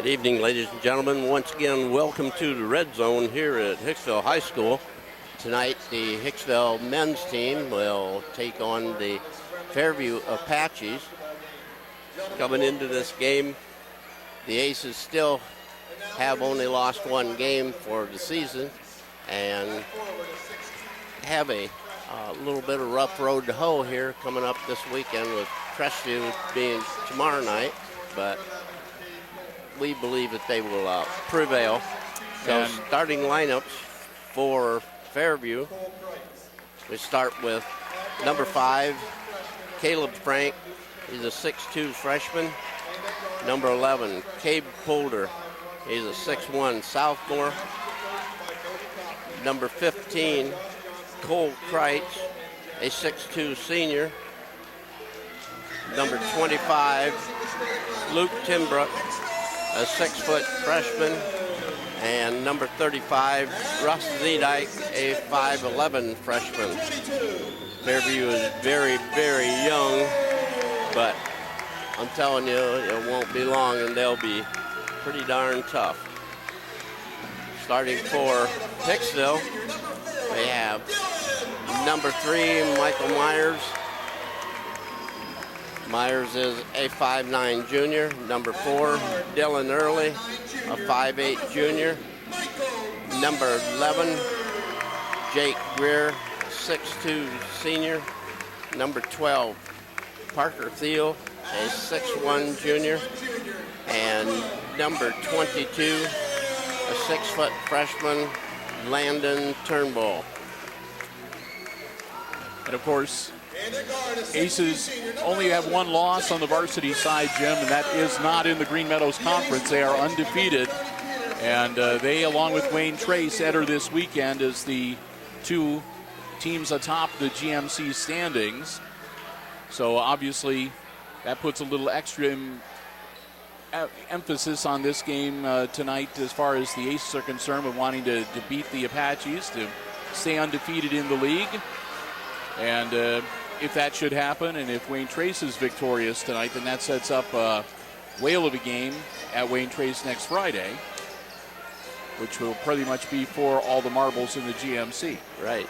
Evening, ladies and gentlemen. Once again, welcome to the Red Zone here at Hicksville High School. Tonight, the Hicksville men's team will take on the Fairview Apaches. Coming into this game, the Aces still have only lost one game for the season and have a little bit of rough road to hoe here coming up this weekend, with Crestview being tomorrow night, but we believe that they will prevail. So starting lineups for Fairview, we start with number 5, Caleb Frank. He's a 6'2 freshman. Number 11, Cabe Polder. He's a 6'1 sophomore. Number 15, Cole Kreitz, a 6'2 senior. Number 25, Luke Timbrook, a 6-foot freshman. And number 35, Russ Zedike, a 5'11 freshman. Fairview is very, very young, but I'm telling you, it won't be long and they'll be pretty darn tough. Starting for Hicksville, we have number 3, Michael Myers. Myers is a 5'9 junior. Number 4, Dylan Early, a 5'8 junior. Number 11, Jake Greer, 6'2 senior. Number 12, Parker Thiel, a 6'1 junior. And number 22, a 6-foot freshman, Landon Turnbull. And of course, Aces only have one loss on the varsity side, Jim, and that is not in the Green Meadows Conference. They are undefeated, and they, along with Wayne Trace, enter this weekend as the 2 teams atop the GMC standings. So obviously, that puts a little extra emphasis on this game tonight as far as the Aces are concerned, with wanting to beat the Apaches to stay undefeated in the league. And if that should happen, and if Wayne Trace is victorious tonight, then that sets up a whale of a game at Wayne Trace next Friday, which will pretty much be for all the marbles in the GMC. Right.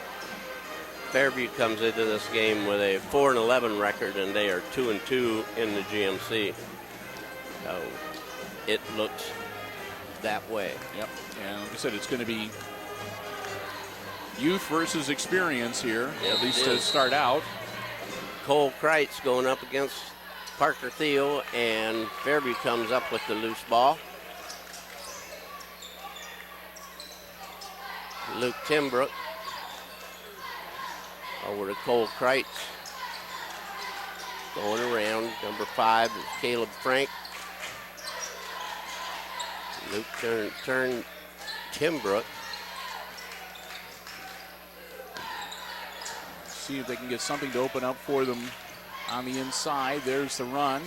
Fairview comes into this game with a 4-11 record, and they are 2-2 in the GMC. So it looks that way. Yep. And like I said, it's going to be youth versus experience here, at least to start out. Cole Kreitz going up against Parker Thiel, and Fairview comes up with the loose ball. Luke Timbrook over to Cole Kreitz. Going around, number 5 is Caleb Frank. Luke turned Timbrook. See if they can get something to open up for them on the inside. There's the run.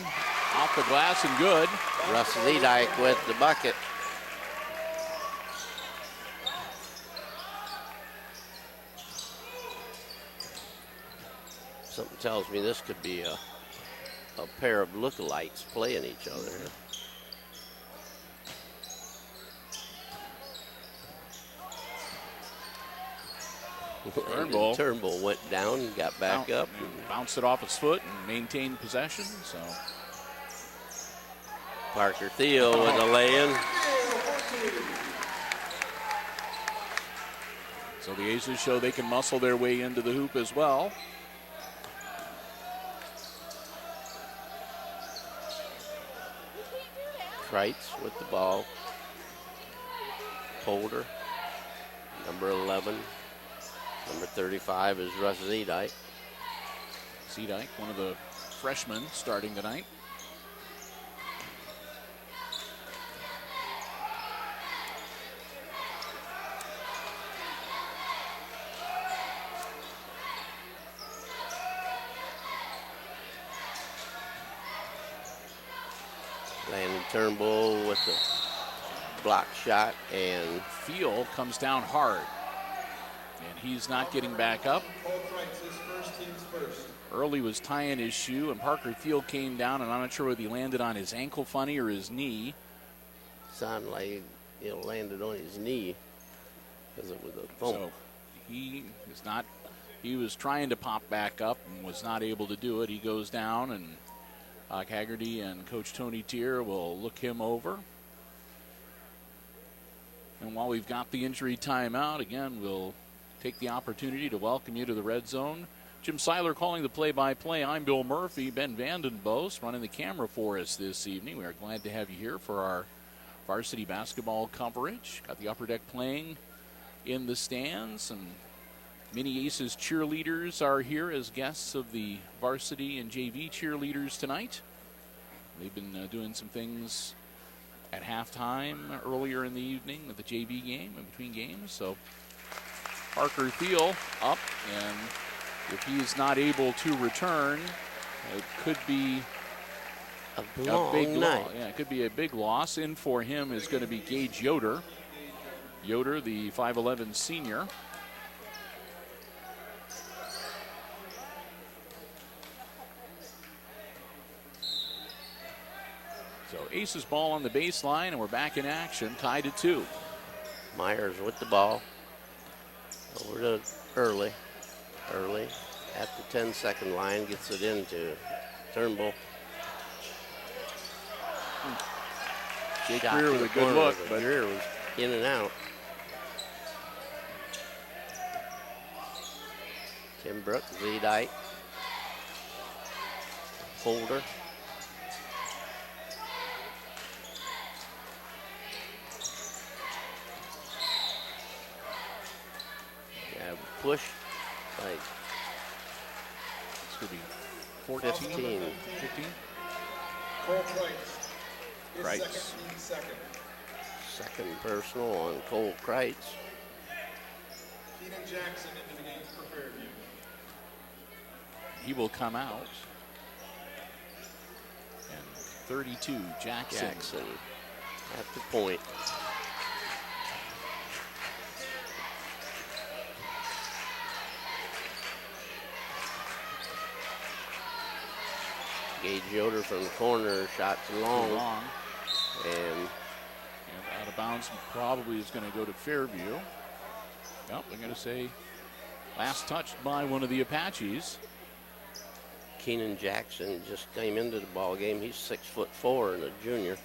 Off the glass and good. Russ Zedike with the bucket. Something tells me this could be a pair of lookalikes playing each other. Turnbull went down and got back up. Bounced it off his foot and maintained possession. So Parker Thiel with a lay-in. So the Aces show they can muscle their way into the hoop as well. Kreitz with the ball. Polder, number 11. Number 35 is Russ Zedike. Zedike, one of the freshmen starting tonight. Landon Turnbull with the block shot, and Field comes down hard. And he's not getting back up. Early was tying his shoe, and Parker Thiel came down, and I'm not sure whether he landed on his ankle funny or his knee. Sounded like it landed on his knee because it was a thump. So he is not. He was trying to pop back up and was not able to do it. He goes down, and Haggerty and Coach Tony Tier will look him over. And while we've got the injury timeout, again, we'll take the opportunity to welcome you to the Red Zone. Jim Seiler calling the play-by-play. I'm Bill Murphy. Ben Vandenbos running the camera for us this evening. We are glad to have you here for our varsity basketball coverage. Got the Upper Deck playing in the stands, and many Aces cheerleaders are here as guests of the varsity and JV cheerleaders tonight. They've been doing some things at halftime earlier in the evening of the JV game, in between games. So Parker Thiel up, and if he is not able to return, it could be a big loss. Yeah, it could be a big loss. In for him is going to be Gage Yoder. Yoder, the 5'11 senior. So Aces ball on the baseline, and we're back in action, tied at 2. Myers with the ball. Over to Early. Early at the 10-second line, gets it into Turnbull. Jake Greer with a good look, but Greer was in and out. Tim Brook, Z-Dyke. Holder. Yeah, push. Like it's going to be 14, 15. Cole Kreitz. Kreitz. Second personal on Cole Kreitz. Keenan Jackson into the game for Fairview. He will come out. And 32, Jackson. At the point. Gage Yoder from the corner, shots long. And out of bounds probably is going to go to Fairview. Yep, they're going to say last touched by one of the Apaches. Keenan Jackson just came into the ball game. He's 6'4" and a junior.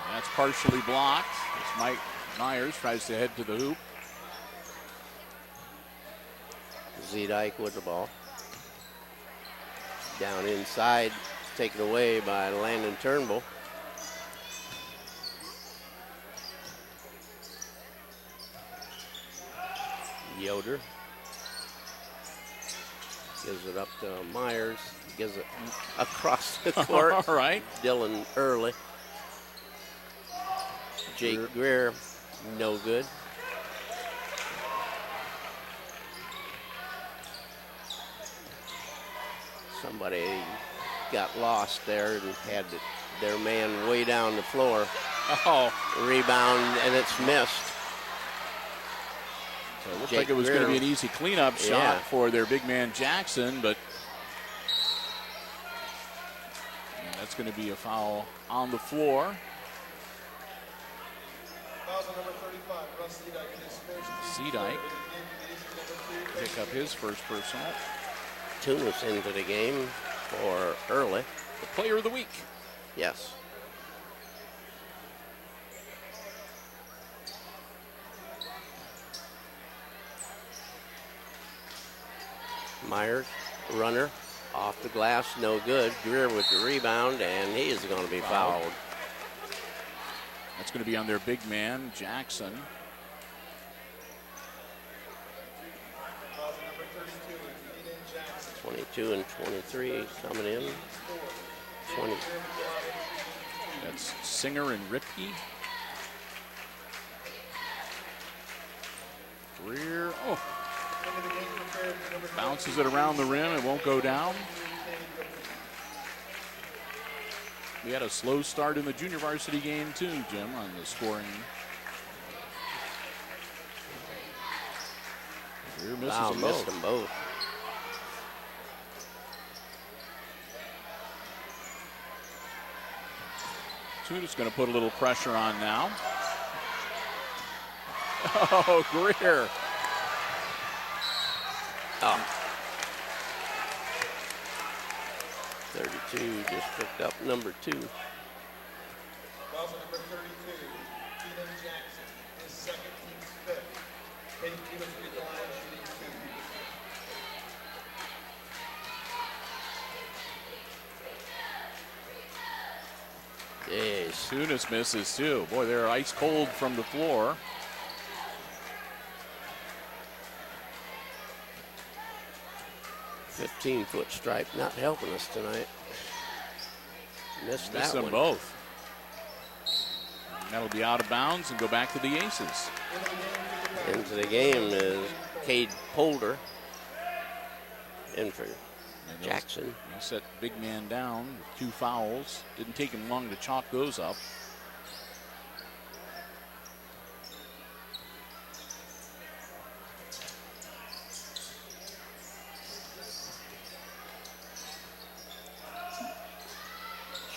And that's partially blocked as Mike Myers tries to head to the hoop. Z-Dyke with the ball. Down inside, taken away by Landon Turnbull. Yoder gives it up to Myers. Gives it across the court. All right. Dylan Early. Jake Greer, no good. Somebody got lost there and had their man way down the floor. Oh. Rebound, and it's missed. So it looked like it was going to be an easy cleanup shot for their big man Jackson, but that's going to be a foul on the floor. Foul on number 35, Russ Z-Dyke in his first. Z-Dyke pick up his first personal. Tunis into the game for Early. The player of the week. Yes. Myers, runner, off the glass, no good. Greer with the rebound, and he is going to be fouled. That's going to be on their big man, Jackson. 22 and 23 coming in. 20. That's Singer and Ripke. Greer, bounces it around the rim. It won't go down. We had a slow start in the junior varsity game too, Jim, on the scoring. Greer misses Missed them both. Tunis going to put a little pressure on now. Oh, Greer. Oh. 32 just picked up number 2. Foul on number 32, Keenan Jackson. His second, team's fifth. Kate Tunis will be at the line shooting 2. Jeez. Tunis misses too. Boy, they're ice cold from the floor. $15-foot stripe not helping us tonight. Missed that them one. both. That'll be out of bounds and go back to the Aces. Into the game is Cade Polder. In for Jackson. He set the big man down with 2 fouls. Didn't take him long to chalk those up.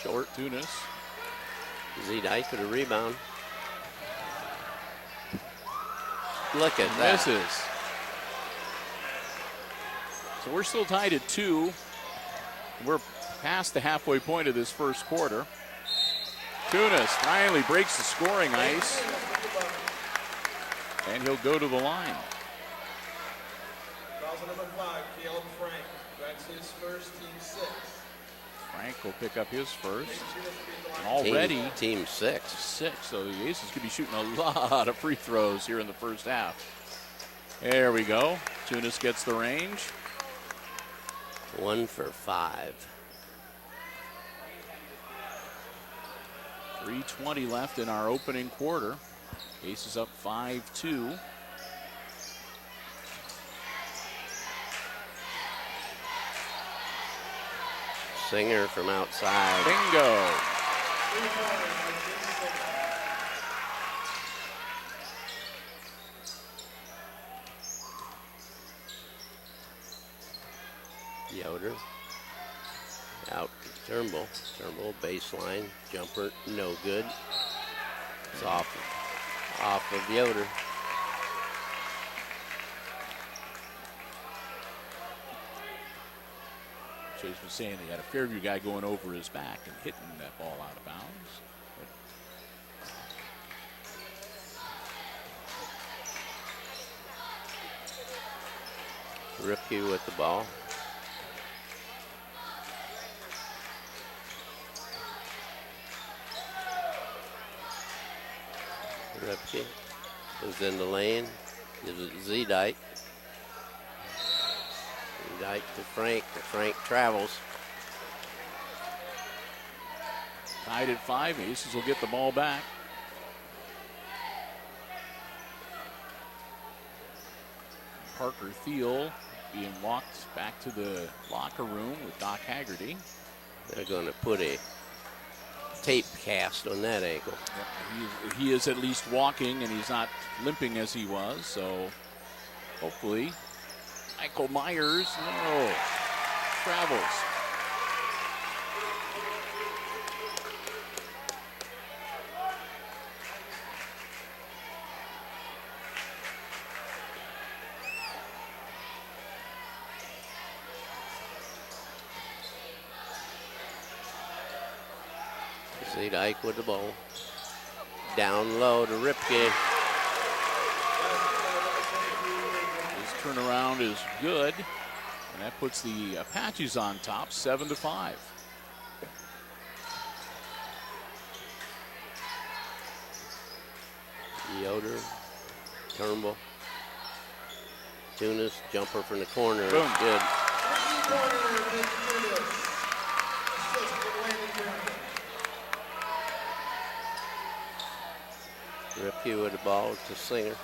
Short. Tunis. Z-Dyke with a rebound. Look at that. Misses. So we're still tied at 2. We're past the halfway point of this first quarter. Tunis finally breaks the scoring ice. And he'll go to the line. Fouls on number 5, Caleb Frank. That's his first, team 6. Frank will pick up his first. Kate Tunis will be at the line. Already Team 6. 6. So the Aces could be shooting a lot of free throws here in the first half. There we go. Tunis gets the range. 1 for 5. 3:20 left in our opening quarter. Aces up 5-2. Singer from outside. Bingo. Yoder. Out to Turnbull. Turnbull baseline. Jumper, no good. It's off of Yoder. Chase was saying he had a Fairview guy going over his back and hitting that ball out of bounds. Ripke with the ball. Ripke is in the lane. Gives it Z-Dyke. Z-Dyke to Frank. Frank travels. Tied at 5. Aces will get the ball back. Parker Thiel being walked back to the locker room with Doc Haggerty. They're going to put a tape cast on that ankle. He is at least walking, and he's not limping as he was, so hopefully. Michael Myers, no, travels. Z-Dyke with the ball. Down low to Ripke. His turnaround is good, and that puts the Apaches on top, 7-5. Yoder, Turnbull, Tunis, jumper from the corner. Boom. Good. Ripke with the ball to Singer.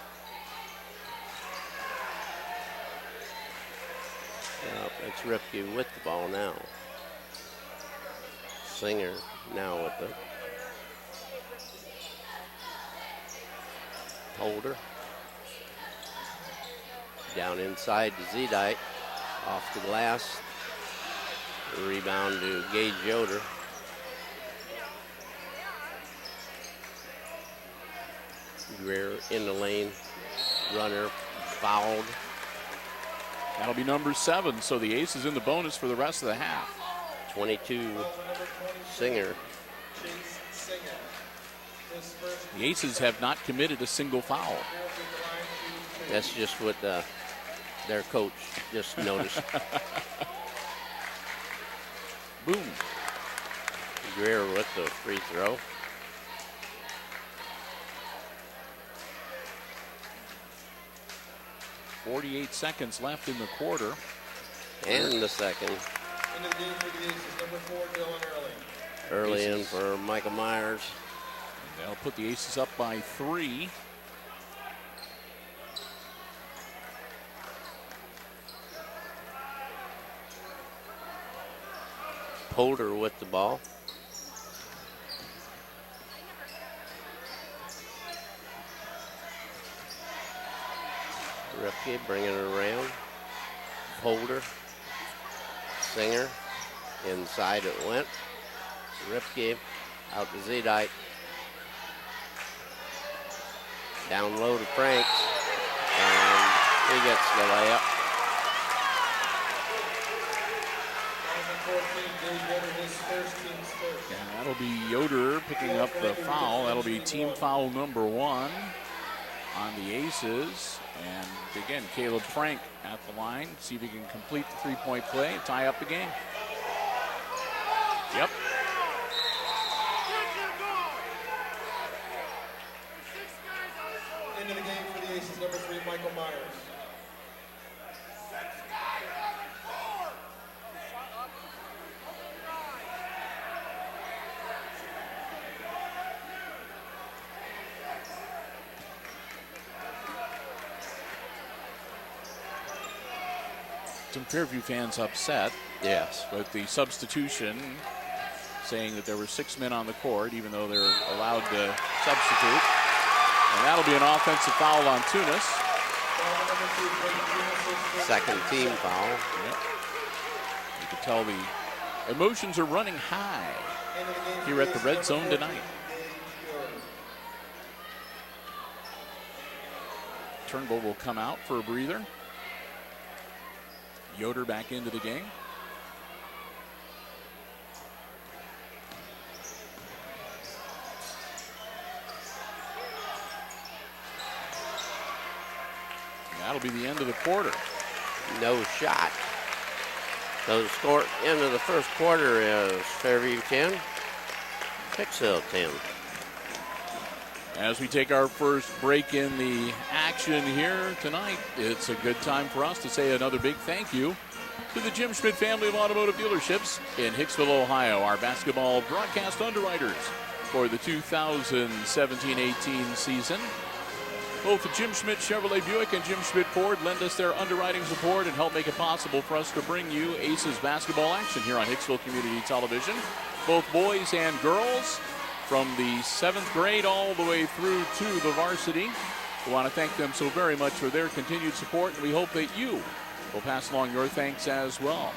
Yep, it's Ripke with the ball now. Singer now with the Holder. Down inside to Z-Dyke. Off the glass. Rebound to Gage Yoder. Greer in the lane. Runner fouled. That'll be number 7, so the Aces in the bonus for the rest of the half. 22, Singer. Chase Singer. His first The Aces have not committed a single foul. here at the line shooting 2. That's just what their coach just noticed. Boom. Greer with the free throw. .48 seconds left in the quarter. And the second. Into the game for the Aces, number 4, Dylan Early. Early in for Michael Myers. They'll put the Aces up by 3. Polder with the ball. Ripke bringing it around. Polder. Singer. Inside it went. Ripke out to Zedike. Down low to Franks. And he gets the layup. 2014, Billy Yoder, his first team's first. And that'll be Yoder picking up the foul. That'll be team foul number 1 on the Aces. And again, Caleb Frank at the line. See if he can complete the three-point play and tie up the game. Yep. Into the game for the Aces, number 3, Michael Myers. Some Fairview fans upset Yes. with the substitution, saying that there were 6 men on the court, even though they're allowed to substitute. And that'll be an offensive foul on Tunis. Foul number 2, Blake Tunis, his Second team foul. Yep. You can tell the emotions are running high Into the game for here at the Aces, red number zone 14, tonight. Dave Yoder. Turnbull will come out for a breather. Yoder back into the game. And that'll be the end of the quarter. No shot. So the score end of the first quarter is Fairview 10, Hicksville 10. As we take our first break in the action here tonight, it's a good time for us to say another big thank you to the Jim Schmidt family of automotive dealerships in Hicksville, Ohio, our basketball broadcast underwriters for the 2017-18 season. Both the Jim Schmidt Chevrolet Buick and Jim Schmidt Ford lend us their underwriting support and help make it possible for us to bring you Aces basketball action here on Hicksville Community Television. Both boys and girls, from the 7th grade all the way through to the varsity. We want to thank them so very much for their continued support, and we hope that you will pass along your thanks as well.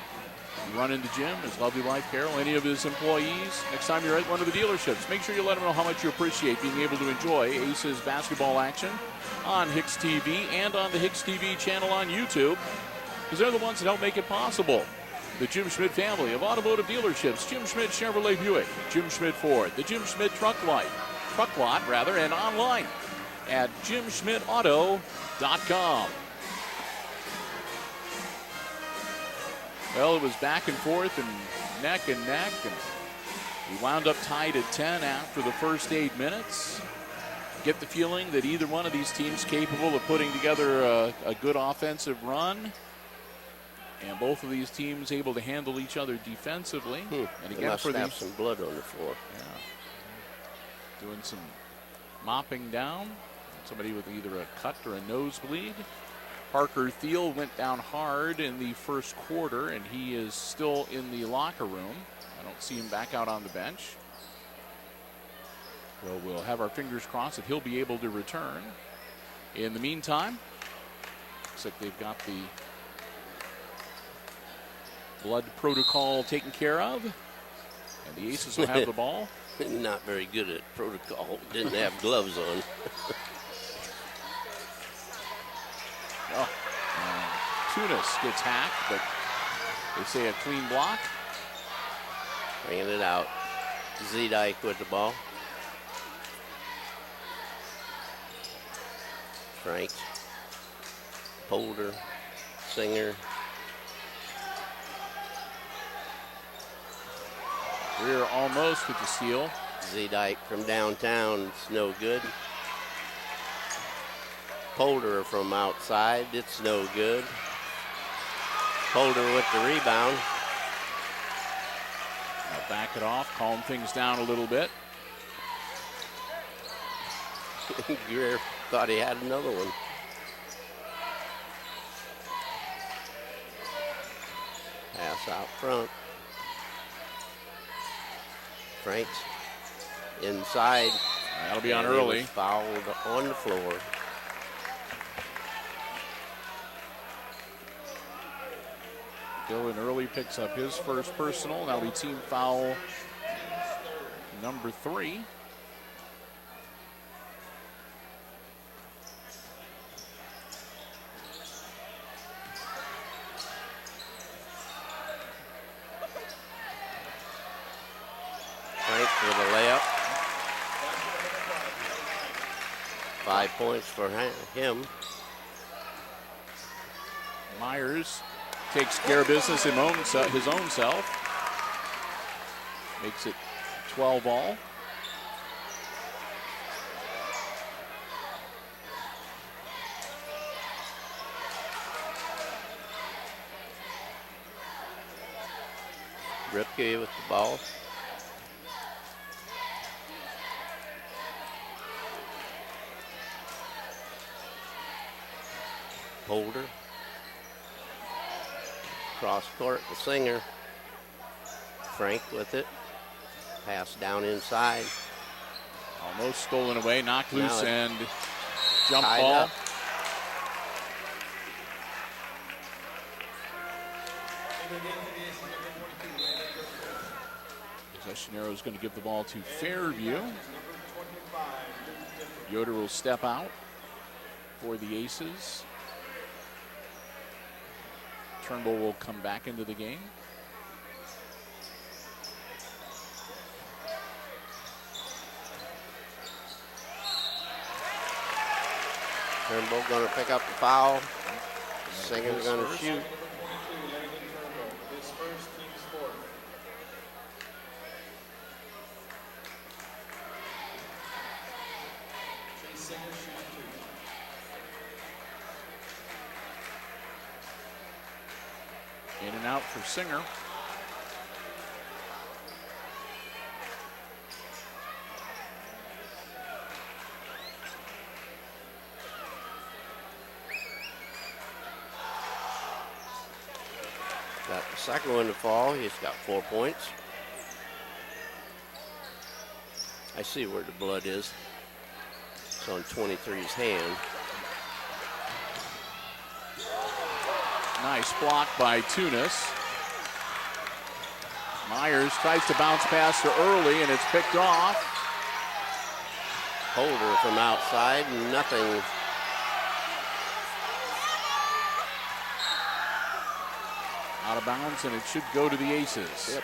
You run into Jim, his lovely wife Carol, any of his employees, next time you're at one of the dealerships, make sure you let them know how much you appreciate being able to enjoy Aces basketball action on HIX-TV and on the HIX-TV channel on YouTube, because they're the ones that help make it possible. The Jim Schmidt family of automotive dealerships, Jim Schmidt Chevrolet Buick, Jim Schmidt Ford, the Jim Schmidt Truck Lot, and online at jimschmidtauto.com. Well, it was back and forth and neck, and we wound up tied at 10 after the first 8 minutes. Get the feeling that either one of these teams capable of putting together a good offensive run. And both of these teams able to handle each other defensively. And They again, must for have these, some blood on the floor. doing some mopping down. Somebody with either a cut or a nosebleed. Parker Thiel went down hard in the first quarter, and he is still in the locker room. I don't see him back out on the bench. Well, we'll have our fingers crossed that he'll be able to return. In the meantime, looks like they've got the blood protocol taken care of, and the Aces will have the ball. Not very good at protocol. Didn't have gloves on. Oh, Tunis gets hacked, but they say a clean block. Bringing it out. Z-Dyke with the ball. Franks. Polder. Singer. Greer almost with the steal. Z-Dyke from downtown. It's no good. Polder from outside. It's no good. Polder with the rebound. Now back it off, calm things down a little bit. Greer thought he had another one. Pass out front. Franks inside. That'll be on and he early. was fouled on the floor. Dylan Early picks up his first personal. That'll be team foul number 3. Franks with a layup. 5 points for him. Myers takes care of business his own self. Makes it 12 all. Ripke with the ball. Polder. Cross court, the Singer. Frank with it. Pass down inside. Almost stolen away, knocked loose, Now and jump tied ball. up. Possession arrow is going to give the ball to Fairview. Yoder will step out for the Aces. Turnbull will come back into the game. Turnbull going to pick up the foul. Singer's going to shoot. His first, team's fourth. Chase Singer shoots 2. In and out for Singer. Got the second one to fall. He's got 4 points. I see where the blood is. It's on 23's hand. Nice block by Tunis. Myers tries to bounce pass to Early, and it's picked off. Holder from outside, nothing. Out of bounds, and it should go to the Aces. Yep.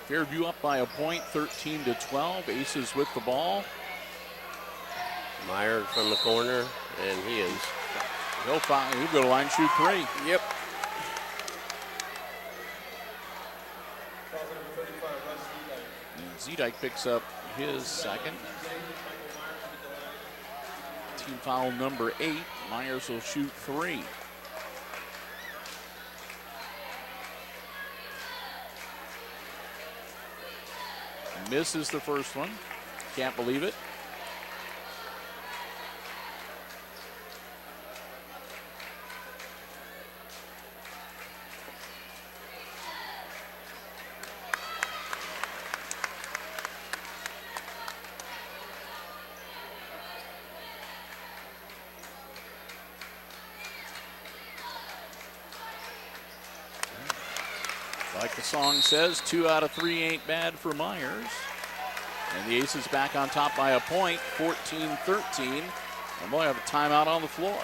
Fairview up by a point, 13-12. Aces with the ball. Myers from the corner, and he is. He'll go to line, shoot 3. Yep. Foul number 35, Russ Z-Dyke. And Z-Dyke picks up his second. Team foul number 8. Myers will shoot 3. Misses the first one. Can't believe it. Like the song says, 2 out of 3 ain't bad for Myers. And the Aces back on top by a point, 14-13. And we'll have a timeout on the floor.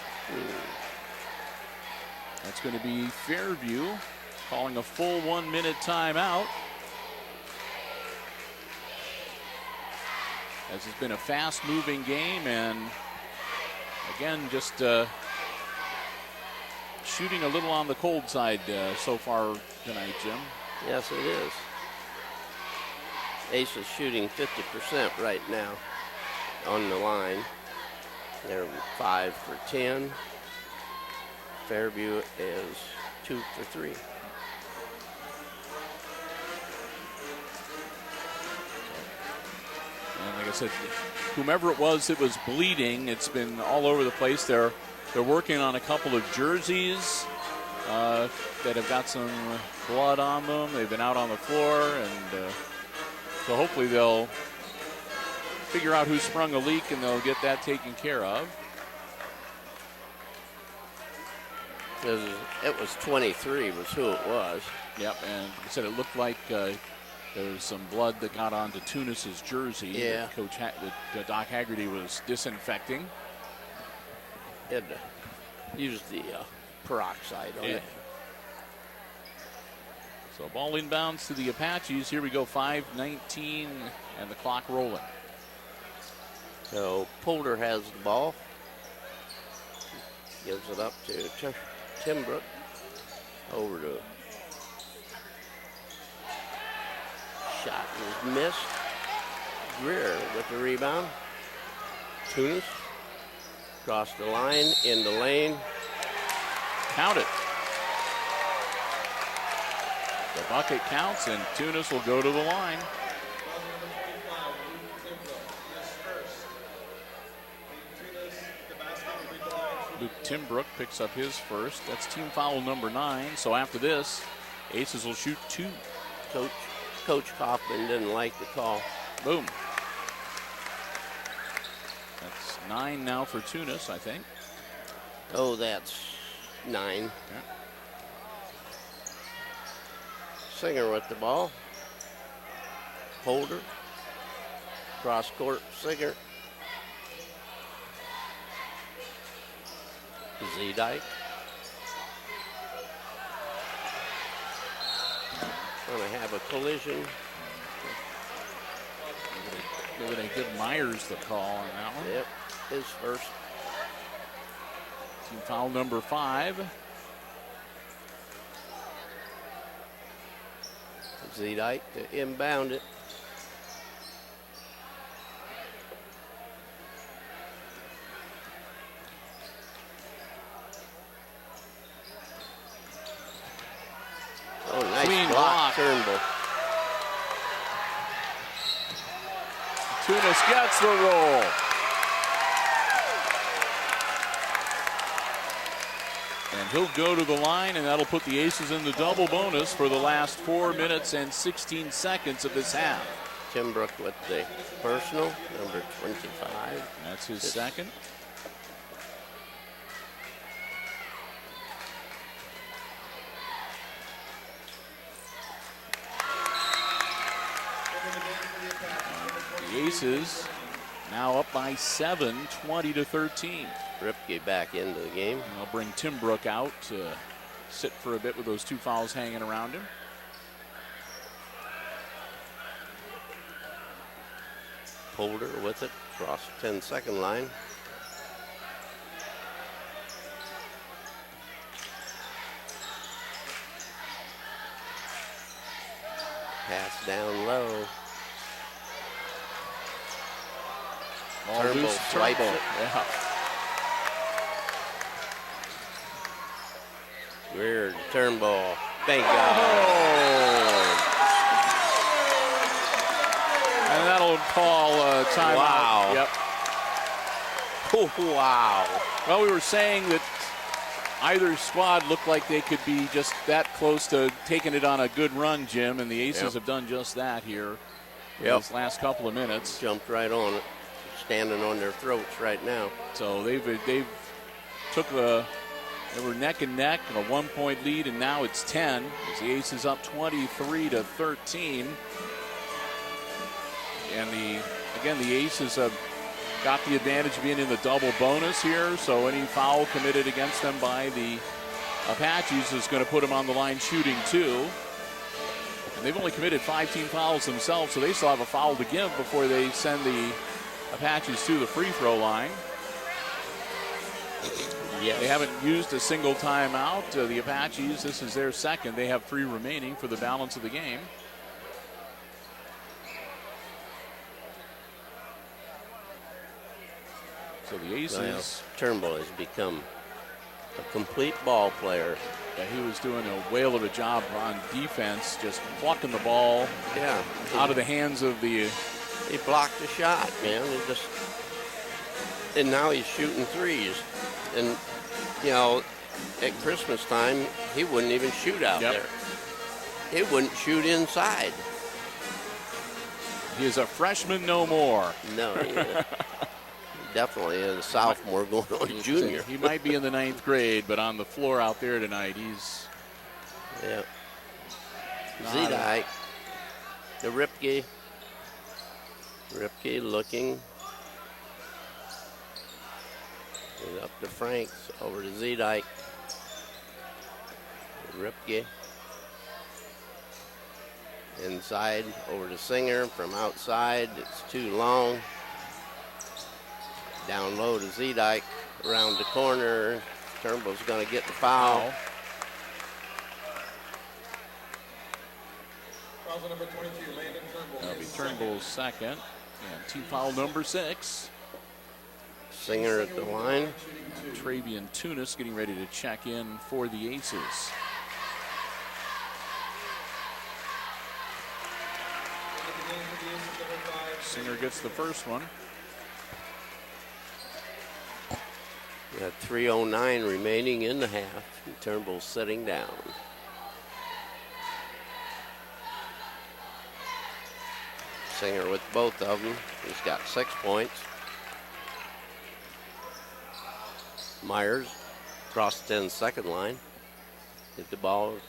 That's going to be Fairview calling a full 1 minute timeout. As it's been a fast moving game, and again, just shooting a little on the cold side so far tonight, Jim. Yes, it is. Aces shooting 50% right now on the line. They're 5 for 10. Fairview is 2 for 3. And like I said, whomever it was that was bleeding, it's been all over the place. They're working on a couple of jerseys that have got some blood on them. They've been out on the floor, and so hopefully they'll figure out who sprung a leak and they'll get that taken care of. It was 23 was who it was. Yep, and like I said, it looked like there was some blood that got onto Tunis's jersey. Yeah. That Doc Haggerty was disinfecting. He had to use the peroxide on it. So ball inbounds to the Apaches. Here we go, 5:19 and the clock rolling. So Polder has the ball. Gives it up to Timbrook. Over to shot was missed. Greer with the rebound. Tunis across the line, in the lane. Count it. The bucket counts, and Tunis will go to the line. Luke Timbrook picks up his first. That's team foul number 9. So after this, Aces will shoot 2. Coach Kaufman didn't like the call. Boom. That's 9 now for Tunis, I think. Oh, that's 9. Yeah. Singer with the ball. Holder. Cross court, Singer. Z-Dyke. Gonna have a collision. Maybe they give Myers the call on that one. Yep, his first. Team foul number 5. Z-Dyke to inbound it. Oh, nice Clean block, block. Turnbull. Tunis gets the roll. And he'll go to the line, and that'll put the Aces in the double bonus for the last 4 minutes and 16 seconds of this half. Timbrook with the personal, number 25. That's his second. The Aces now up by 7, 20-13. Ripke back into the game. And they'll bring Timbrook out to sit for a bit with those 2 fouls hanging around him. Polder with it, across the 10-second line. Pass down low. Ball Turnbull loose, swipes Turnbull. it. Yeah. Weird Turnbull. Thank God. And that'll call a timeout. Wow. Yep. Oh, wow. Well, we were saying that either squad looked like they could be just that close to taking it on a good run, Jim, and the Aces have done just that here in this last couple of minutes. Jumped right on it. Standing on their throats right now. So they've took the They were neck and neck, a 1-point lead, and now it's 10 as the Aces up 23-13. And the Aces have got the advantage of being in the double bonus here, so any foul committed against them by the Apaches is going to put them on the line shooting 2. And they've only committed 5 team fouls themselves, so they still have a foul to give before they send the Apaches to the free throw line. Yes. They haven't used a single timeout. The Apaches, this is their second. They have 3 remaining for the balance of the game. So the Aces. Turnbull has become a complete ball player. Yeah, he was doing a whale of a job on defense, just plucking the ball out of the hands of the. He blocked the shot, man. And now he's shooting threes. And, you know, at Christmas time, he wouldn't even shoot out there. He wouldn't shoot inside. He is a freshman no more. No, he definitely is a sophomore going on a junior. He might be in the 9th grade, but on the floor out there tonight, he's. Yeah. Zidai, the Ripke looking. And up to Franks, over to Zidike. Ripke. Inside, over to Singer from outside. It's too long. Down low to Zidike, around the corner. Turnbull's going to get the foul. Foul number 22, Landon Turnbull. That'll be Turnbull's second. And team foul number 6. Singer at the line. Travian Tunis getting ready to check in for the Aces. Singer gets the first one. We got 3:09 remaining in the half. Turnbull's sitting down. Singer with both of them. He's got 6 points. Myers across the 10-second line. Hit the ball.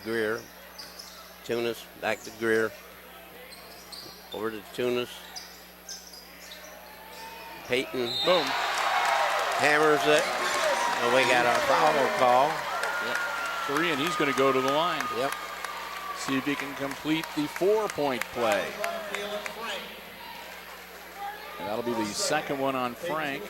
Greer. Tunis back to Greer. Over to Tunis. Peyton. Boom. Hammers it. And we got our foul call. 3, and he's going to go to the line. Yep. See if he can complete the 4-point play. And that'll be the second one on Frank.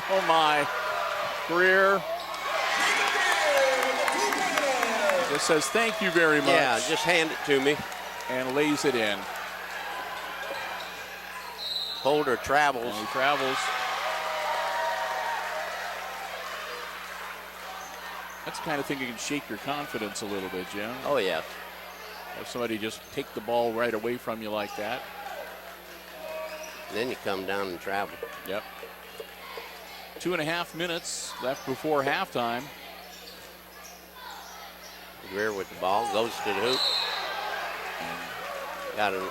Oh my. Greer just says thank you very much. Yeah, just hand it to me. And lays it in. Holder travels. And he travels. That's the kind of thing you can shake your confidence a little bit, Jim. Oh, yeah. Have somebody just take the ball right away from you like that. And then you come down and travel. Yep. 2.5 minutes left before halftime. Greer with the ball, goes to the hoop. Got it. We're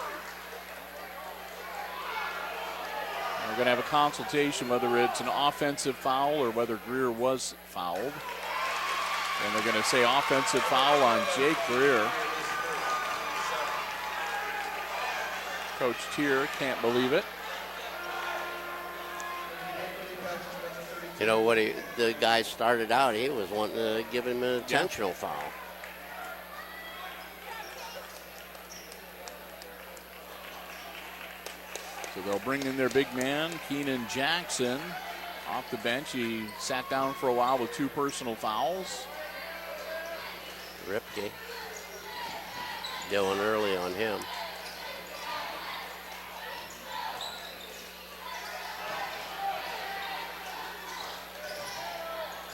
going to have a consultation whether it's an offensive foul or whether Greer was fouled. And they're going to say offensive foul on Jake Greer. Coach Tier can't believe it. You know what? The guy started out, he was wanting to give him an intentional foul. So they'll bring in their big man, Keenan Jackson, off the bench. He sat down for a while with 2 personal fouls. Ripke. Going early on him.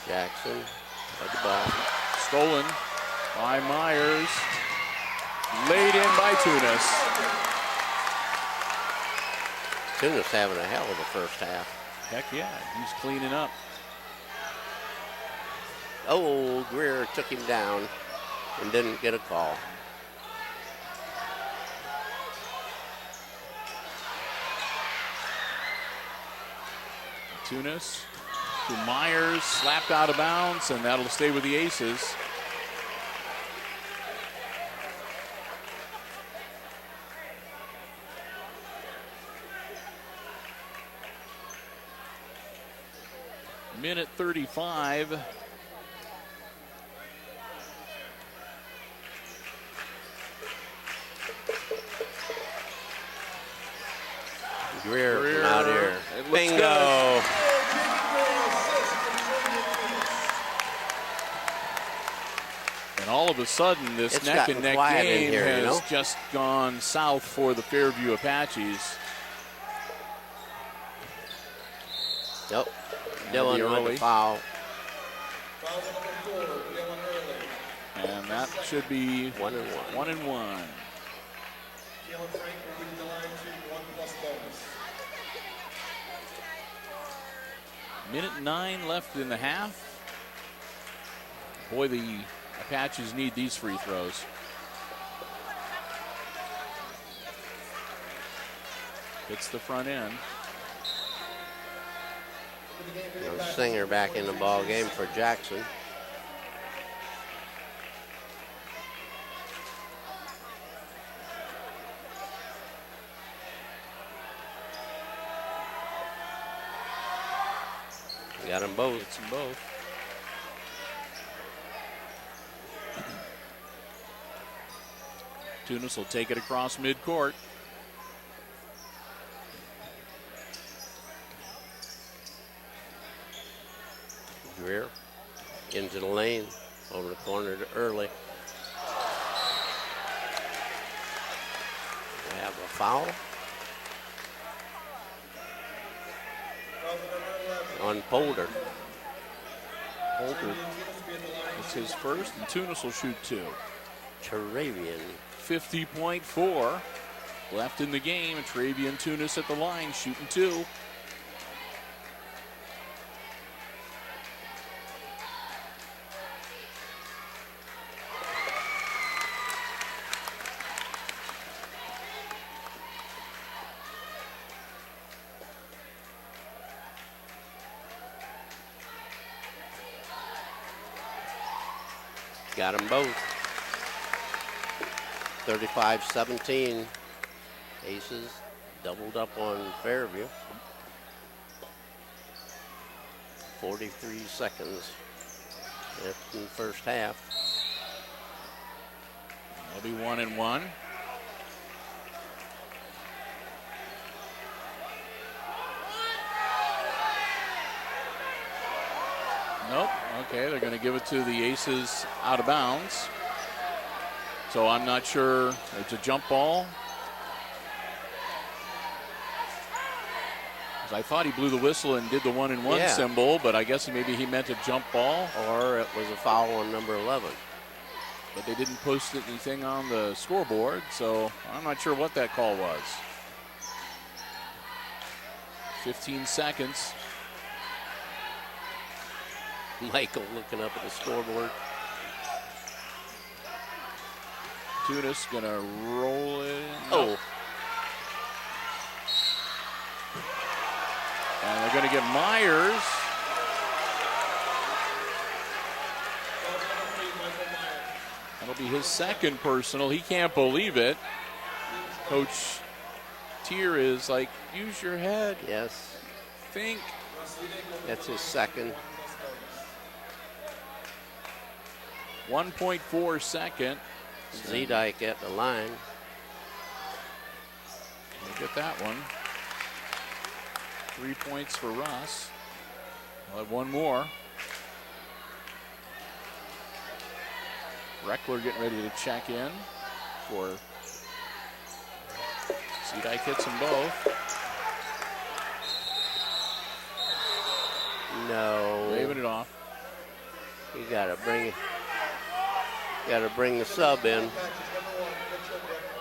Jackson at the ball. Stolen by Myers. Laid in by Tunis. Tunis having a hell of a first half. Heck yeah, he's cleaning up. Oh, Greer took him down and didn't get a call. Tunis to Myers, slapped out of bounds, and that'll stay with the Aces. Minute 35. Greer from out here. It looks Bingo. good. And all of a sudden, this It's neck gotten and neck quiet in game here, you has know? just gone south for the Fairview Apaches. Nope. That'll be Dylan with early. the foul. Foul number 4, Dylan Early. And that should be 1 and 1. 1 and 1. Dylan Frank moving to line 2, 1+ bonus. Minute 9 left in the half. Boy, the Apaches need these free throws. Hits the front end. No Singer back in the ball game for Jackson. Got them both. Hits them both. Tunis will take it across midcourt. Greer into the lane, over the corner to Early. We have a foul on Polder. Holter, it's his first, and Tunis will shoot 2. Turavian. 50.4 left in the game, and Travian Tunis at the line shooting 2. Got them both. 35-17. Aces doubled up on Fairview. 43 seconds left in the first half. They'll be 1 and 1. Nope. Okay, they're going to give it to the Aces out of bounds. So I'm not sure. It's a jump ball. 'Cause I thought he blew the whistle and did the 1 and 1 Yeah. symbol, but I guess maybe he meant a jump ball. Or it was a foul on number 11. But they didn't post anything on the scoreboard, so I'm not sure what that call was. 15 seconds. Michael looking up at the scoreboard. Tunis gonna roll it. Oh, And they're gonna get Myers. Foul number 3, Michael Myers. That'll be his second personal. He can't believe it. Coach Tier is like, use your head, yes. think. That's his second. 1.4 second. Zedike at the line. We'll get that one. 3 points for Russ. We'll have one more. Reckler getting ready to check in for Zedike hits them both. No. Waving it off. You gotta bring the sub in. Patches number 1, Mitchell Brecker.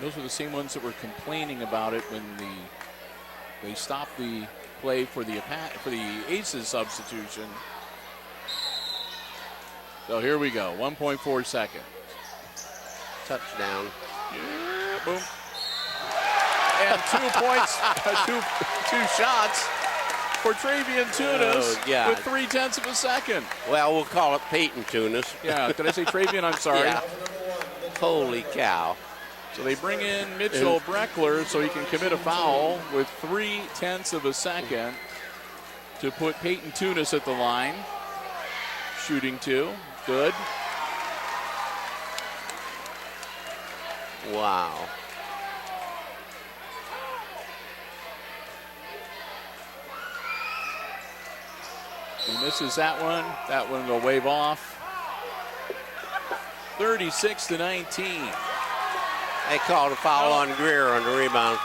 Those were the same ones that were complaining about it when they stopped the play for the Aces substitution. So here we go, 1.4 seconds. Touchdown. Yeah, boom. And 2 points, two shots for Travian Tunis with 0.3 of a second. Well, we'll call it Peyton Tunis. Yeah, did I say Travian? I'm sorry. Yeah. Holy cow. So they bring in Mitchell Breckler so he can commit a foul with 0.3 of a second to put Peyton Tunis at the line. Shooting 2. Good. Wow. He misses that one. That one will wave off. 36-19. They called a foul on Greer on the rebound.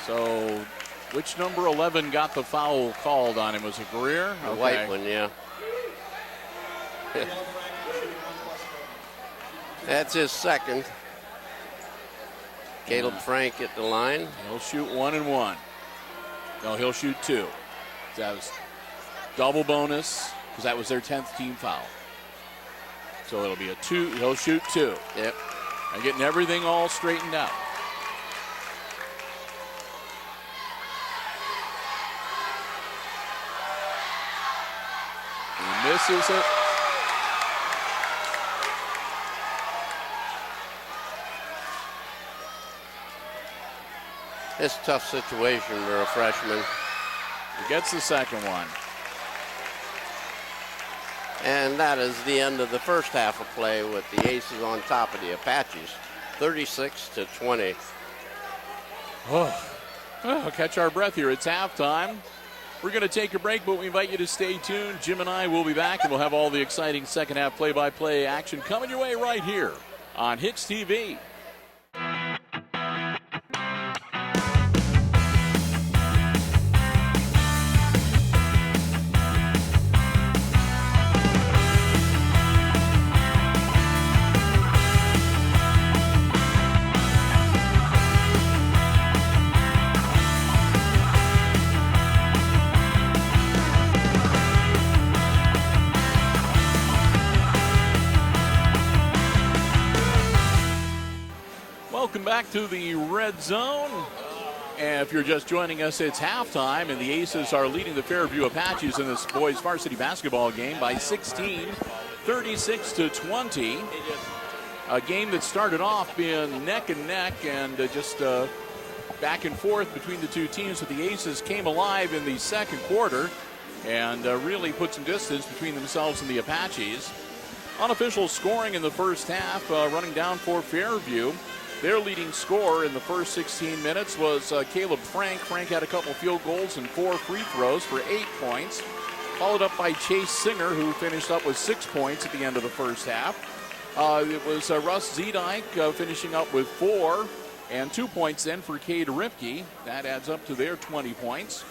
So, which number 11 got the foul called on him? Was it Greer? The white one, yeah. That's his second. Caleb Frank at the line. He'll shoot 1 and 1. No, he'll shoot 2. That was double bonus because that was their 10th team foul. So it'll be a 2. He'll shoot 2. Yep. And getting everything all straightened out. He misses it. It's a tough situation for a freshman. He gets the second one. And that is the end of the first half of play with the Aces on top of the Apaches, 36-20. Oh, catch our breath here. It's halftime. We're going to take a break, but we invite you to stay tuned. Jim and I will be back, and we'll have all the exciting second half play-by-play action coming your way right here on HIX-TV. Welcome back to the Red Zone. And if you're just joining us, it's halftime, and the Aces are leading the Fairview Apaches in this boys varsity basketball game by 16, 36-20. A game that started off being neck and neck and just back and forth between the two teams, but the Aces came alive in the second quarter and really put some distance between themselves and the Apaches. Unofficial scoring in the first half, running down for Fairview. Their leading scorer in the first 16 minutes was Caleb Frank. Frank had a couple field goals and 4 free throws for 8 points. Followed up by Chase Singer, who finished up with 6 points at the end of the first half. It was Russ Zedike finishing up with 4 and 2 points then for Cade Ripke. That adds up to their 20 points.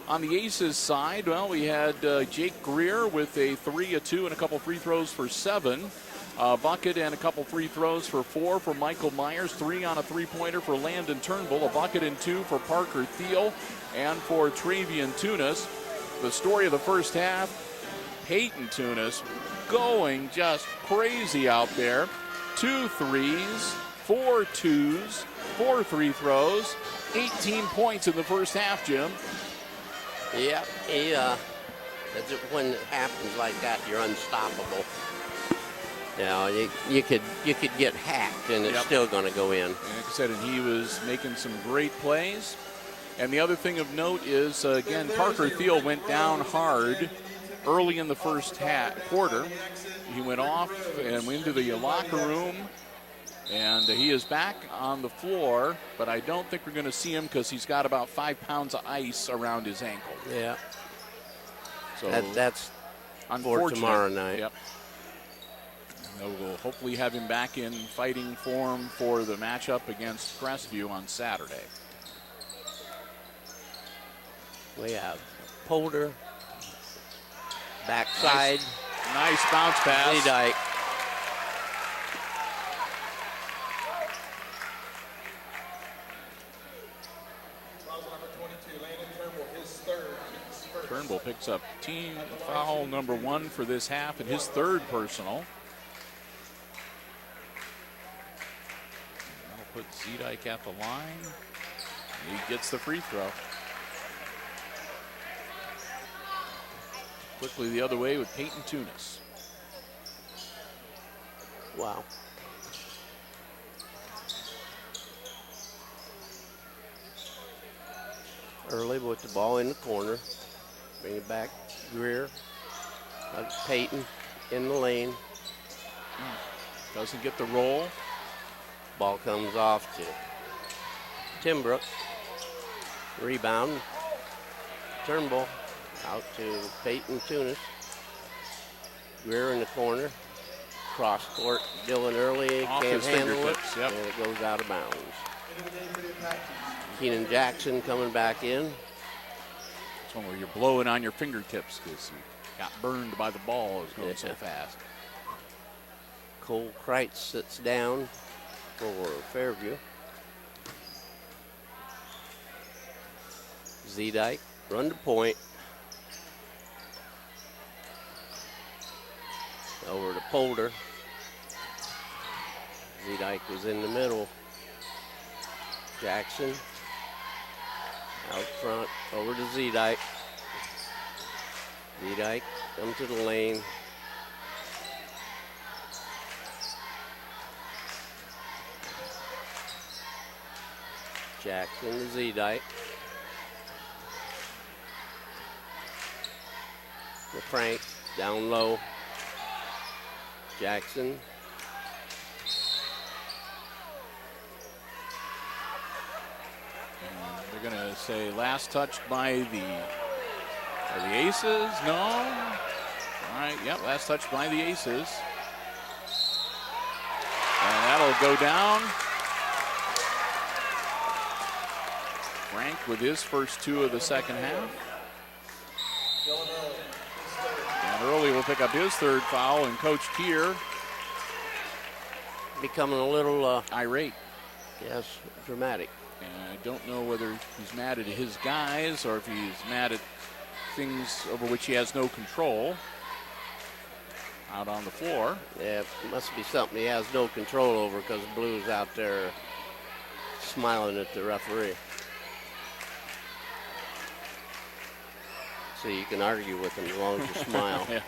On the Aces side, well, we had Jake Greer with a 3, a 2, and a couple free throws for 7. Bucket and a couple free throws for 4 for Michael Myers, 3 on a three-pointer for Landon Turnbull, a bucket and 2 for Parker Thiel and for Travian Tunis. The story of the first half, Peyton Tunis going just crazy out there. 2 threes, 4 twos, 4 free throws, 18 points in the first half, Jim. Yeah, when it happens like that, you're unstoppable. You know, you could get hacked and it's still going to go in. And like I said, and he was making some great plays. And the other thing of note is, again, Parker Thiel went down hard early in the first quarter. He went off and went into the locker room, and he is back on the floor, but I don't think we're going to see him because he's got about 5 pounds of ice around his ankle. Yeah. So that's for tomorrow night. Yep. We'll hopefully have him back in fighting form for the matchup against Crestview on Saturday. We have Polder, backside. Nice bounce pass. Dyke. Foul number 22, Landon Turnbull, his third, his first. Turnbull picks up team foul number 1 for this half and his third personal. That'll put Zedike at the line. He gets the free throw. Quickly the other way with Peyton Tunis. Wow. Early with the ball in the corner. Bring it back. Greer. Peyton in the lane. Doesn't get the roll. Ball comes off to Timbrook. Rebound. Turnbull out to Peyton Tunis. Greer in the corner. Cross court. Dylan Early Off can't his handle it. fingertips, yep. And it goes out of bounds. Into the game for the Apaches. Keenan Jackson coming back in. It's one where you're blowing on your fingertips because you got burned by the ball. It was going so fast. Cole Kreitz sits down for Fairview. Zedike, run to point. Over to Polder. Zedike was in the middle. Jackson out front, over to Zedike. Zedike come to the lane. Jackson to Zedike. To Frank, down low. Jackson. They're going to say last touched by the Aces. No. All right, yep, last touched by the Aces. And that'll go down. Frank with his first 2 of the second half. And Early will pick up his third foul, and Coach Keir Becoming a little, irate. yes, dramatic. And I don't know whether he's mad at his guys or if he's mad at things over which he has no control out on the floor. Yeah, it must be something he has no control over because Blue's out there smiling at the referee. So you can argue with him as long as you smile. Yeah.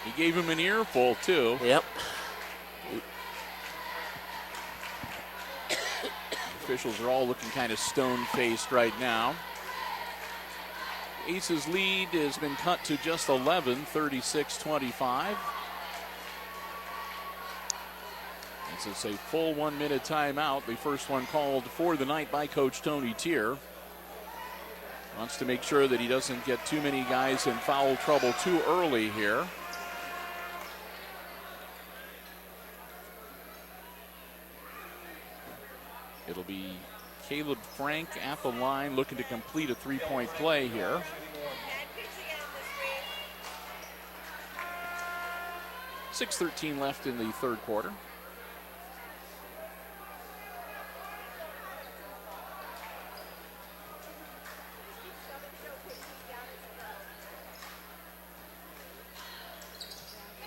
He gave him an earful, too. Yep. Officials are all looking kind of stone-faced right now. Aces lead has been cut to just 11, 36-25. It's a full 1 minute timeout. The first one called for the night by Coach Tony Tier. Wants to make sure that he doesn't get too many guys in foul trouble too early here. It'll be Caleb Frank at the line looking to complete a 3-point play here. .6:13 left in the third quarter.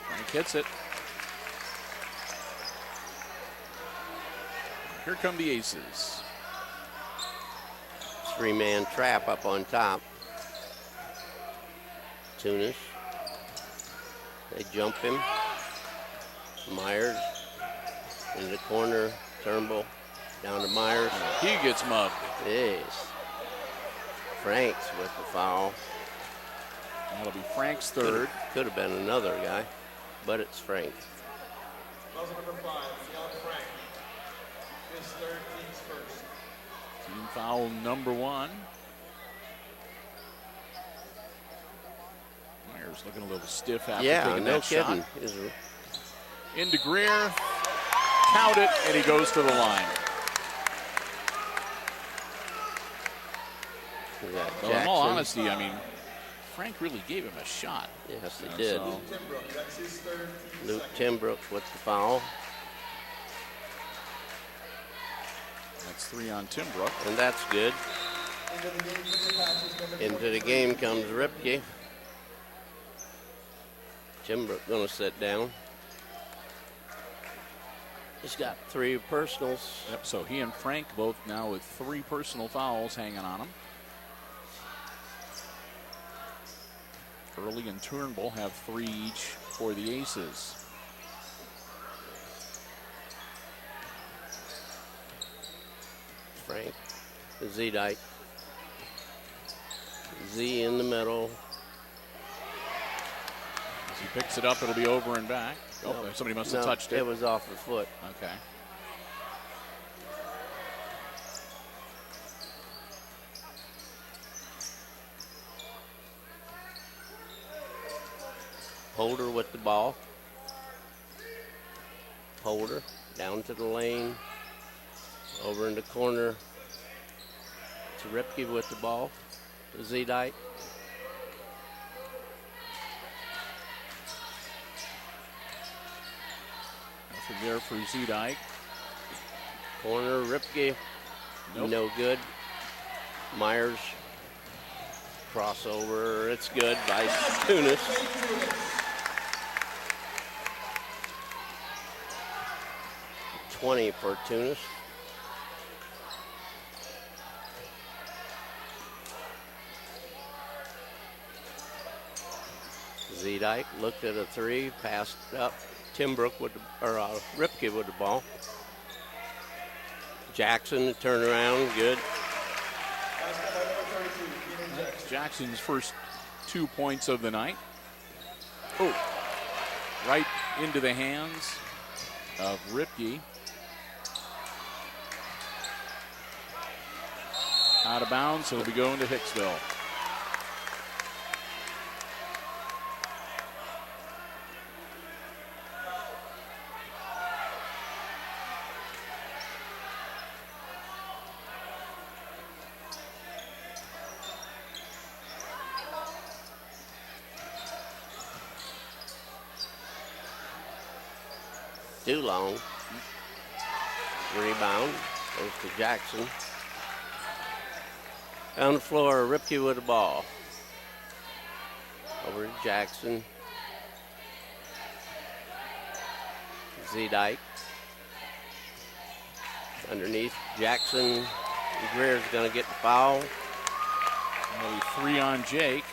Frank hits it. Here come the Aces. 3-man trap up on top. Tunis. They jump him. Myers in the corner. Turnbull down to Myers. He gets mugged. Yes. Franks with the foul. That'll be Frank's third. Could have been another guy, but it's Frank. Foul number 5, Keon Frank. His third, team's first. Team foul number 1. Myers He's looking a little stiff after Yeah, taking no that kidding. shot. Into Greer, count it, and he goes to the line. Well, in all honesty, I mean, Frank really gave him a shot. Yes, he did. So That's his third, team Luke second. Timbrook with the foul. that's 3 on Timbrook. And that's good. Into the game for the Apaches, number Into the game comes Ripke. Timbrook gonna sit down. He's got 3 personals. Yep, so he and Frank both now with 3 personal fouls hanging on him. Early and Turnbull have 3 each for the Aces. Frank, Z-Dyke. Z in the middle. As he picks it up, it'll be over and back. Oh, somebody must have touched it. It was off the foot. Okay. Holder with the ball. Holder down to the lane. Over in the corner to Ripke with the ball. To Z-Dyke. Nothing there for Z-Dyke. Corner, Ripke. Nope. No good. Myers. Crossover. It's good by Tunis. $20 for Tunis. Z-Dyke looked at a 3, passed up. Timbrook with the, or Ripke with the ball. Jackson to turn around, good. Basketball number 32, Keenan Jackson. Jackson's first 2 points of the night. Oh, right into the hands of Ripke. Out of bounds, so he'll be going to Hicksville. Too long. Rebound goes to Jackson. On the floor, Ripke with the ball. Over to Jackson. Z-Dyke. Underneath, Jackson. Greer's going to get the foul. Only 3 on Jake.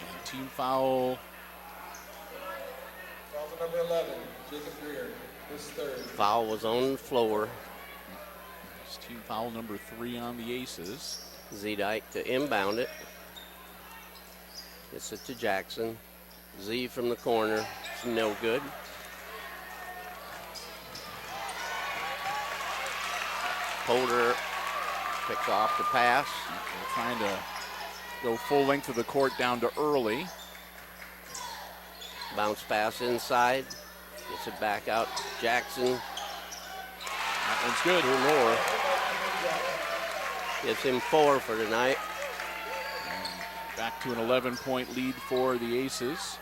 And team foul. Fouls on number 11, Jacob Greer, his third. Foul was on the floor. It's team foul number 3 on the Aces. Z-Dyke to inbound it. Gets it to Jackson. Z from the corner. It's no good. Holder picks off the pass. They're trying to go full length of the court down to Early. Bounce pass inside. Gets it back out. Jackson. That one's good. 2 more. Gives him 4 for tonight. Back to an 11-point lead for the Aces.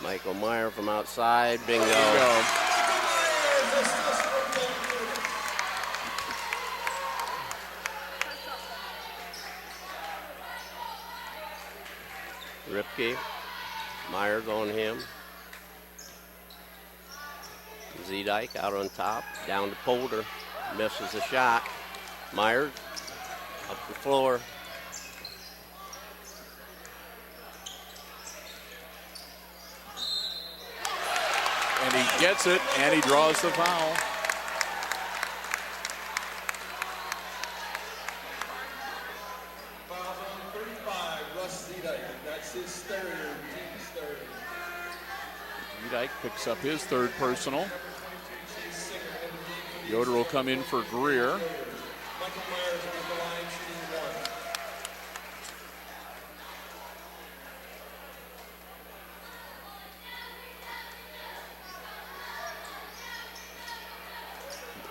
Michael Meyer from outside. Bingo. There you go. Ripke. Myers on him. Z-Dyke out on top. Down to Polder. Misses the shot. Myers up the floor. And he gets it, and he draws the foul. Fouls on 35, Russ Z-Dyke. That's his third, team's third. Z-Dyke picks up his third personal. Number 22, Chase Singer, in the game for Yoder will come in for Greer. Michael Myers at the line shooting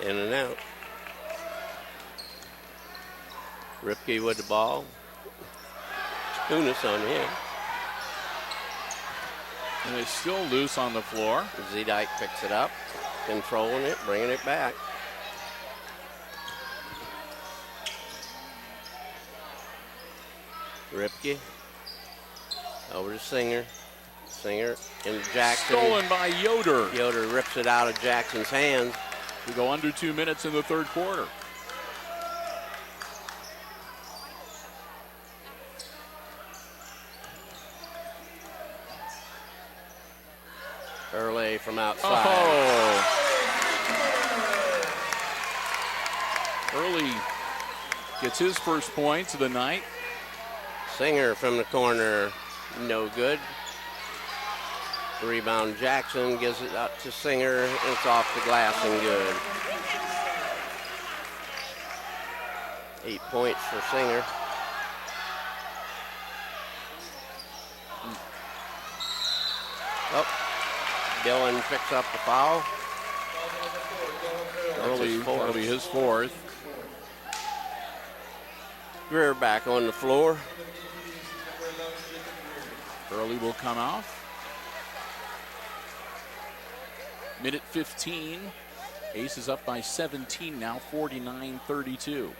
1. In and out. Ripke with the ball. Tunis on him. And it's still loose on the floor. Z-Dyke picks it up, controlling it, bringing it back. Ripke over to Singer. Singer and Jackson. Stolen by Yoder. Yoder rips it out of Jackson's hands. We go under 2 minutes in the third quarter. Early from outside. Oh. Early gets his first points of the night. Singer from the corner, no good. Rebound Jackson gives it out to Singer, and it's off the glass and good. 8 points for Singer. Oh, Dillon picks up the foul. That'll be his fourth. Greer back on the floor. Early will come off. Minute 15. Ace is up by 17 now, 49-32.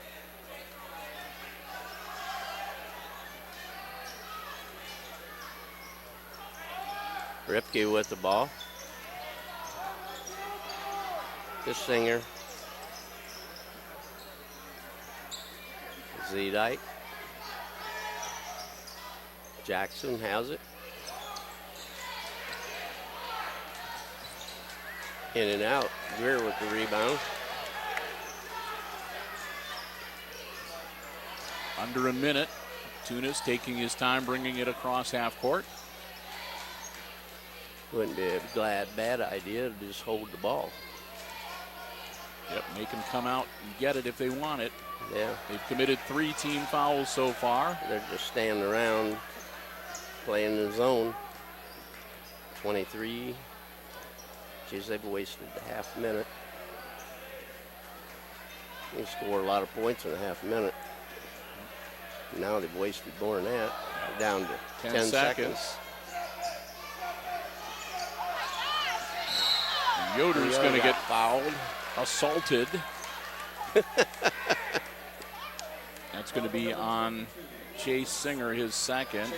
Ripke with the ball. To Singer. Z-Dyke. Jackson has it. In and out. Greer with the rebound. Under a minute. Tunis taking his time bringing it across half court. Wouldn't be a bad idea to just hold the ball. Yep, make them come out and get it if they want it. Yeah. They've committed 3 team fouls so far. They're just standing around playing in the zone. 23. Geez, they've wasted a half minute. They score a lot of points in a half minute. Now they've wasted more than that. Down to 10 seconds. Yoder's going to get fouled, assaulted. That's going to be on Chase Singer, his second.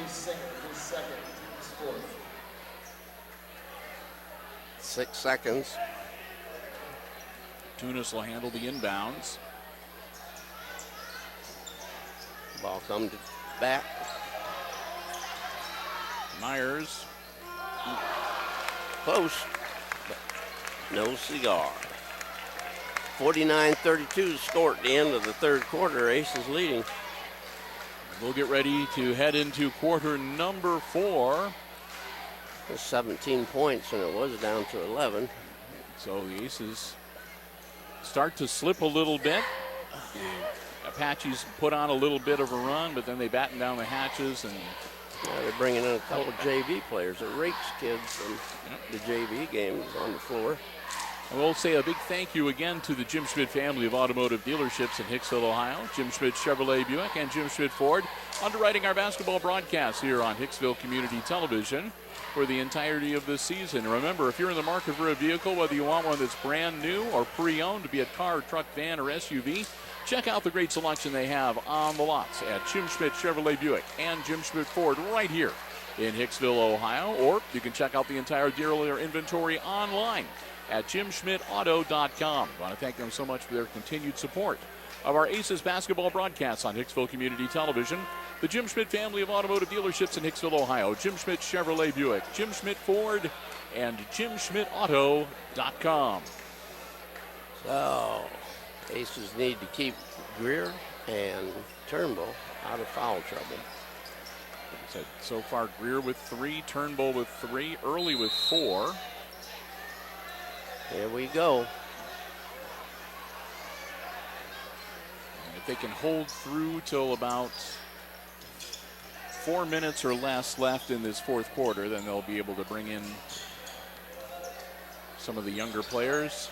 6 seconds. Tunis will handle the inbounds. Ball comes back. Myers. Close, but no cigar. 49-32 score at the end of the third quarter. Ace is leading. We'll get ready to head into quarter number 4. It's 17 points, and it was down to 11. So the Aces start to slip a little bit. The Apaches put on a little bit of a run, but then they batten down the hatches. And they're bringing in a couple of JV players. It rakes kids from the JV games on the floor. I will say a big thank you again to the Jim Schmidt family of automotive dealerships in Hicksville, Ohio. Jim Schmidt Chevrolet Buick and Jim Schmidt Ford underwriting our basketball broadcast here on Hicksville Community Television for the entirety of this season. Remember, if you're in the market for a vehicle, whether you want one that's brand new or pre-owned, be it car, truck, van, or SUV, check out the great selection they have on the lots at Jim Schmidt Chevrolet Buick and Jim Schmidt Ford right here in Hicksville, Ohio. Or you can check out the entire dealer inventory online at JimSchmidtAuto.com. I want to thank them so much for their continued support of our Aces basketball broadcasts on Hicksville Community Television. The Jim Schmidt family of automotive dealerships in Hicksville, Ohio. Jim Schmidt Chevrolet Buick, Jim Schmidt Ford, and JimSchmidtAuto.com. So, Aces need to keep Greer and Turnbull out of foul trouble. Like I said, so far Greer with 3, Turnbull with 3, Early with 4. Here we go. if they can hold through till about 4 minutes or less left in this fourth quarter, then they'll be able to bring in some of the younger players.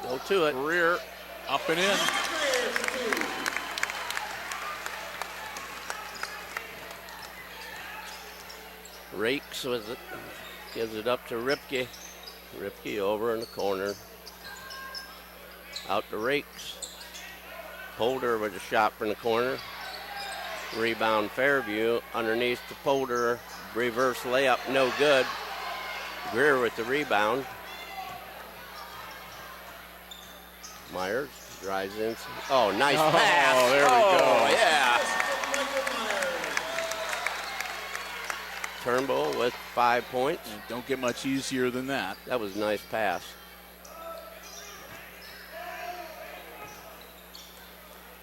Go to it. Rear up and in. Rakes with it. Gives it up to Ripke. Ripke over in the corner. Out to Rakes. Polder with a shot from the corner. Rebound Fairview. Underneath to Polder. Reverse layup, no good. Greer with the rebound. Myers drives in. Oh, nice pass. Oh, there we go. Yeah. Turnbull with 5 points. And don't get much easier than that. That was a nice pass.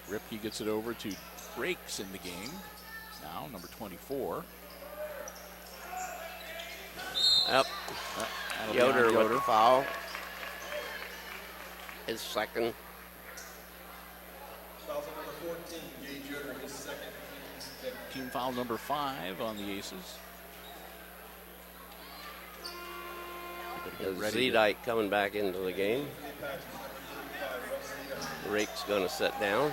Ripke gets it over to Rakes in the game. Now, number 24. Yep. That'll be Yoder on with the foul. His second. Foul on number 14, Gage Yoder, his second team's fifth. Team foul number 5 on the Aces. Zedike coming back into the game. Rake's going to sit down.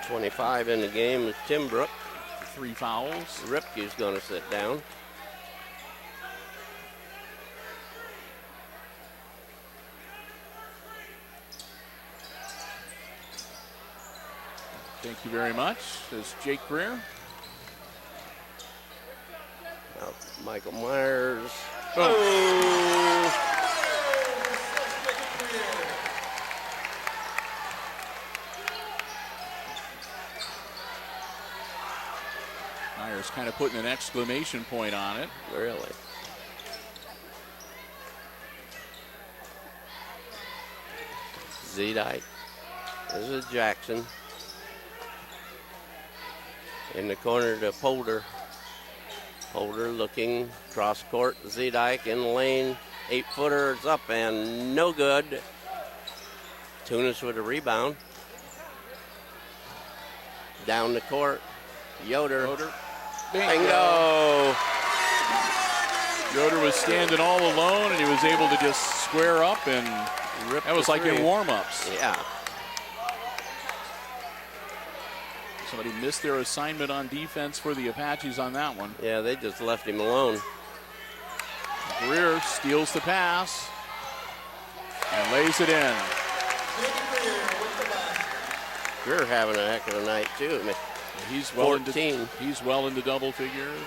25 in the game is Timbrook. 3 fouls. Ripke's going to sit down. Thank you very much, says Jake Greer. Now Michael Myers. Oh. Myers kind of putting an exclamation point on it. Really? Zedike. This is Jackson. In the corner to Polder. Polder looking cross court. Zedike in the lane. 8-footer is up and no good. Tunis with a rebound. Down the court. Yoder. Bingo. Yoder was standing all alone, and he was able to just square up, and Rip that was the like three. in warm-ups. Yeah. Somebody missed their assignment on defense for the Apaches on that one. Yeah, they just left him alone. Greer steals the pass and lays it in. Greer having a heck of a night too. He's well 14. He's well into double figures.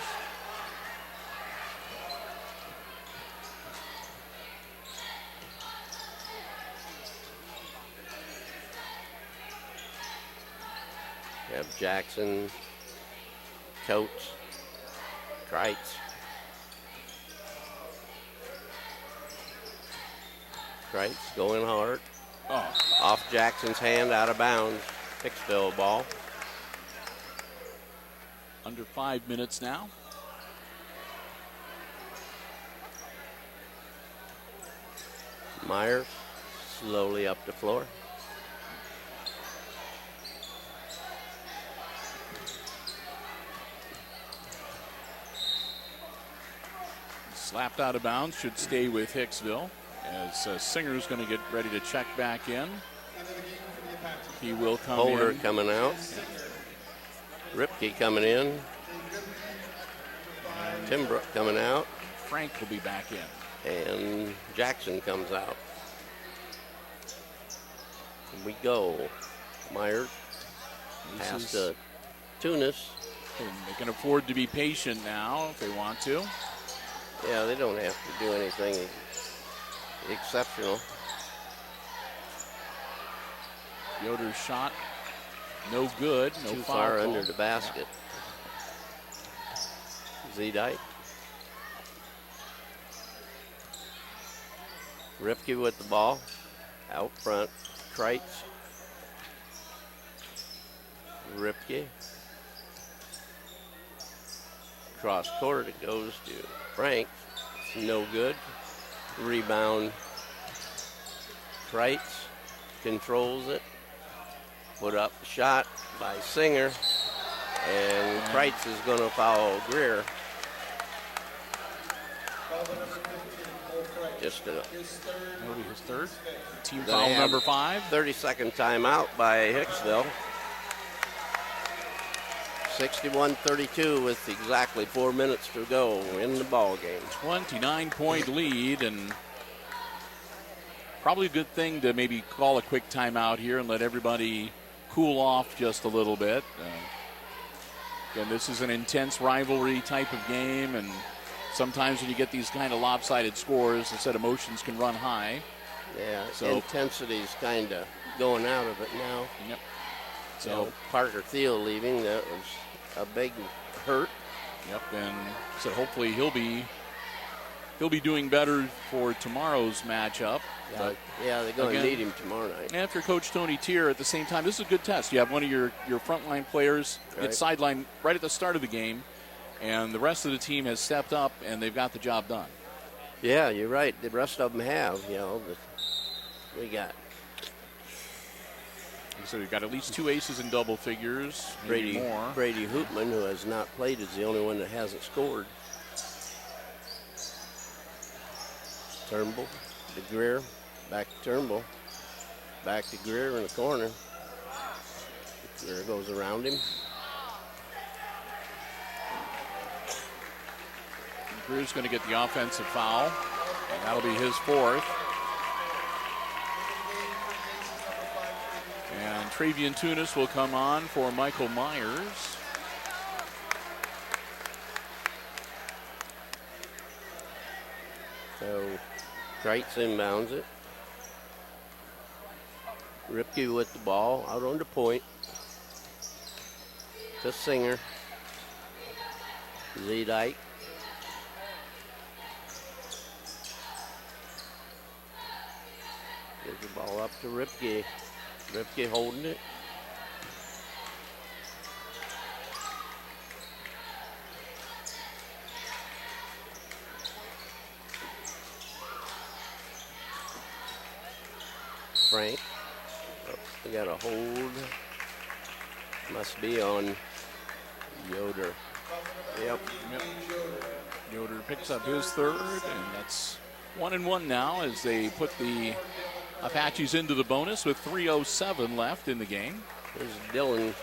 You have Jackson, Coates, Kreitz. Kreitz going hard. Oh, Off Jackson's hand, out of bounds. Hicksville ball. under 5 minutes now. Myers slowly up the floor. Slapped out of bounds, should stay with Hicksville. As Singer's going to get ready to check back in. He will come Holder in. coming out. Ripke coming in. Timbrook coming out. Frank will be back in. And Jackson comes out. We go. Myers pass to Tunis. They can afford to be patient now if they want to. Yeah, they don't have to do anything exceptional. Yoder's shot, no good. No Too foul far call. under the basket. Zedike. Ripke with the ball. Out front. Kreitz. Ripke. Cross court it goes to Frank. no good. Rebound. Kreitz controls it. Put up a shot by Singer. And Kreitz is going to foul Greer. Just a That'll be his third. Team They foul have number 5. 30-second timeout by Hicksville. 61-32 with exactly 4 minutes to go in the ball game. 29-point lead, and probably a good thing to maybe call a quick timeout here and let everybody cool off just a little bit. Again, this is an intense rivalry type of game, and sometimes when you get these kind of lopsided scores, instead emotions can run high. Yeah, So- intensity's kind of going out of it now. Yep. So So, Parker Thiel leaving, that was a big hurt. yep, and so hopefully he'll be doing better for tomorrow's matchup. But Yeah, they're going to again- need him tomorrow night. after Coach Tony Tier, at the same time, this is a good test. You have one of your frontline players Right. get sidelined right at the start of the game, and the rest of the team has stepped up, and they've got the job done. Yeah, you're right. The rest of them have, we got So we've got at least 2 aces in double figures, maybe more. Brady Hoopman, who has not played, is the only one that hasn't scored. Turnbull to Greer, back to Turnbull, back to Greer in the corner. Greer goes around him. Greer's going to get the offensive foul, and that'll be his 4th. And Travian Tunis will come on for Michael Myers. So Kreitz inbounds it. Ripke with the ball out on the point. To Singer. Z-Dyke. Gives the ball up to Ripke. Ripke holding it. Frank. Oh, we got a hold. Must be on Yoder. Yep. Yoder picks up his 3rd, and that's 1-1 now as they put the Apaches into the bonus with 3:07 left in the game. There's Dylan.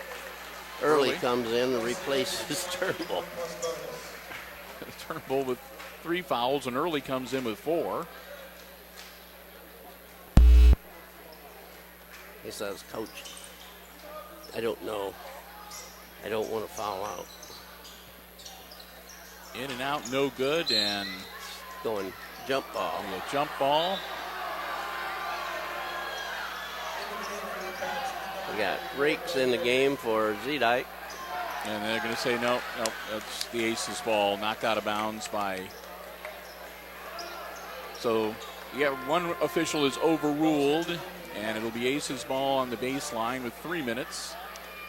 Early Early. comes in and replaces Turnbull. Turnbull with 3 fouls, and Early comes in with 4. He says, Coach, I don't know. I don't want to foul out. In and out, no good, and Going jump ball. a jump ball. We got Rakes in the game for Z-Dyke. And they're going to say, no, that's the Aces ball, knocked out of bounds by. So, yeah, one official is overruled, and it'll be Aces ball on the baseline with 3 minutes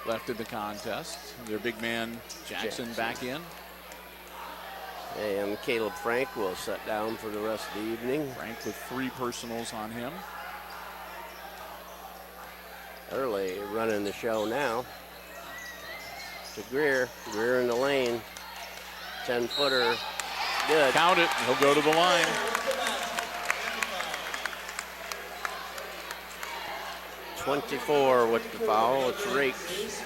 left in the contest. Their big man, Jackson, back in. And Caleb Frank will sit down for the rest of the evening. Frank with 3 personals on him. Early running the show now. To Greer. Greer in the lane. 10-footer. Good. Count it, he'll go to the line. .24 with the foul. It's Rakes.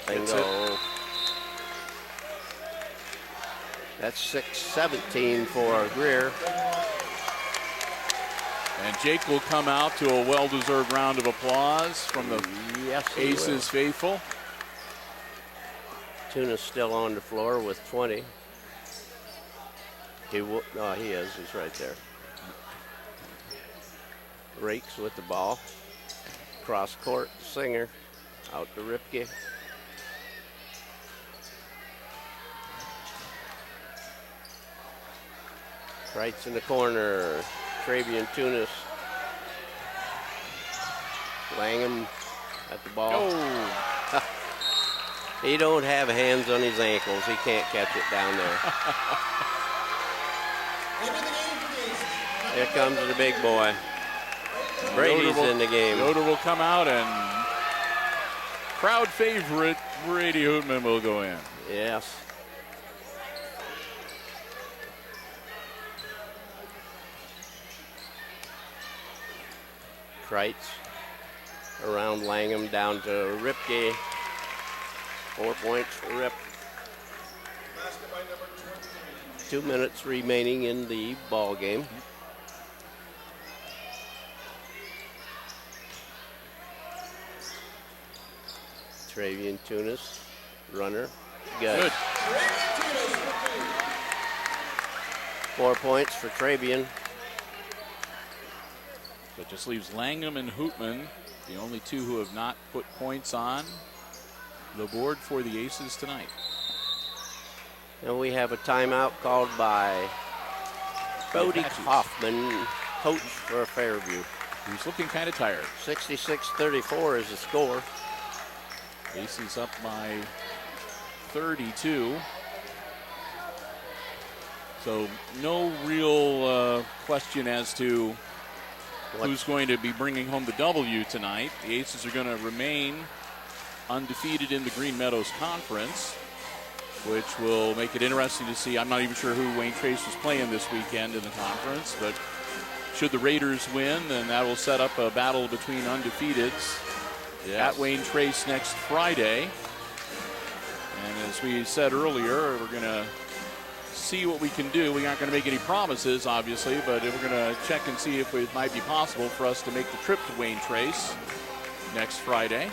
That's Bingo. That's 6-17 for Greer. And Jake will come out to a well-deserved round of applause from the Yes, he Aces will. faithful. Tuna's still on the floor with 20. He is. He's right there. Rakes with the ball. Cross court. Singer out to Ripke. Kreitz in the corner. Travian Tunis Langham at the ball. Oh, He don't have hands on his ankles. He can't catch it down there. Here comes the big boy. Brady's in the game. Yoder will come out, and crowd favorite Brady Hootman will go in. Yes. Kreitz around Langham down to Ripke. 4 points for Rip. 2 minutes remaining in the ball game. Travian Tunis, runner. Good. 4 points for Travian. So it just leaves Langham and Hootman, the only two who have not put points on the board for the Aces tonight. And we have a timeout called by Brody Kaufman, coach for Fairview. He's looking kind of tired. 66-34 is the score. Aces up by 32. So no real question as to who's going to be bringing home the W tonight. The Aces are going to remain undefeated in the Green Meadows Conference, which will make it interesting to see. I'm not even sure who Wayne Trace was playing this weekend in the conference, but should the Raiders win, then that will set up a battle between undefeateds at Wayne Trace next Friday. And as we said earlier, we're going to see what we can do. We aren't going to make any promises, obviously, but we're going to check and see if it might be possible for us to make the trip to Wayne Trace next Friday.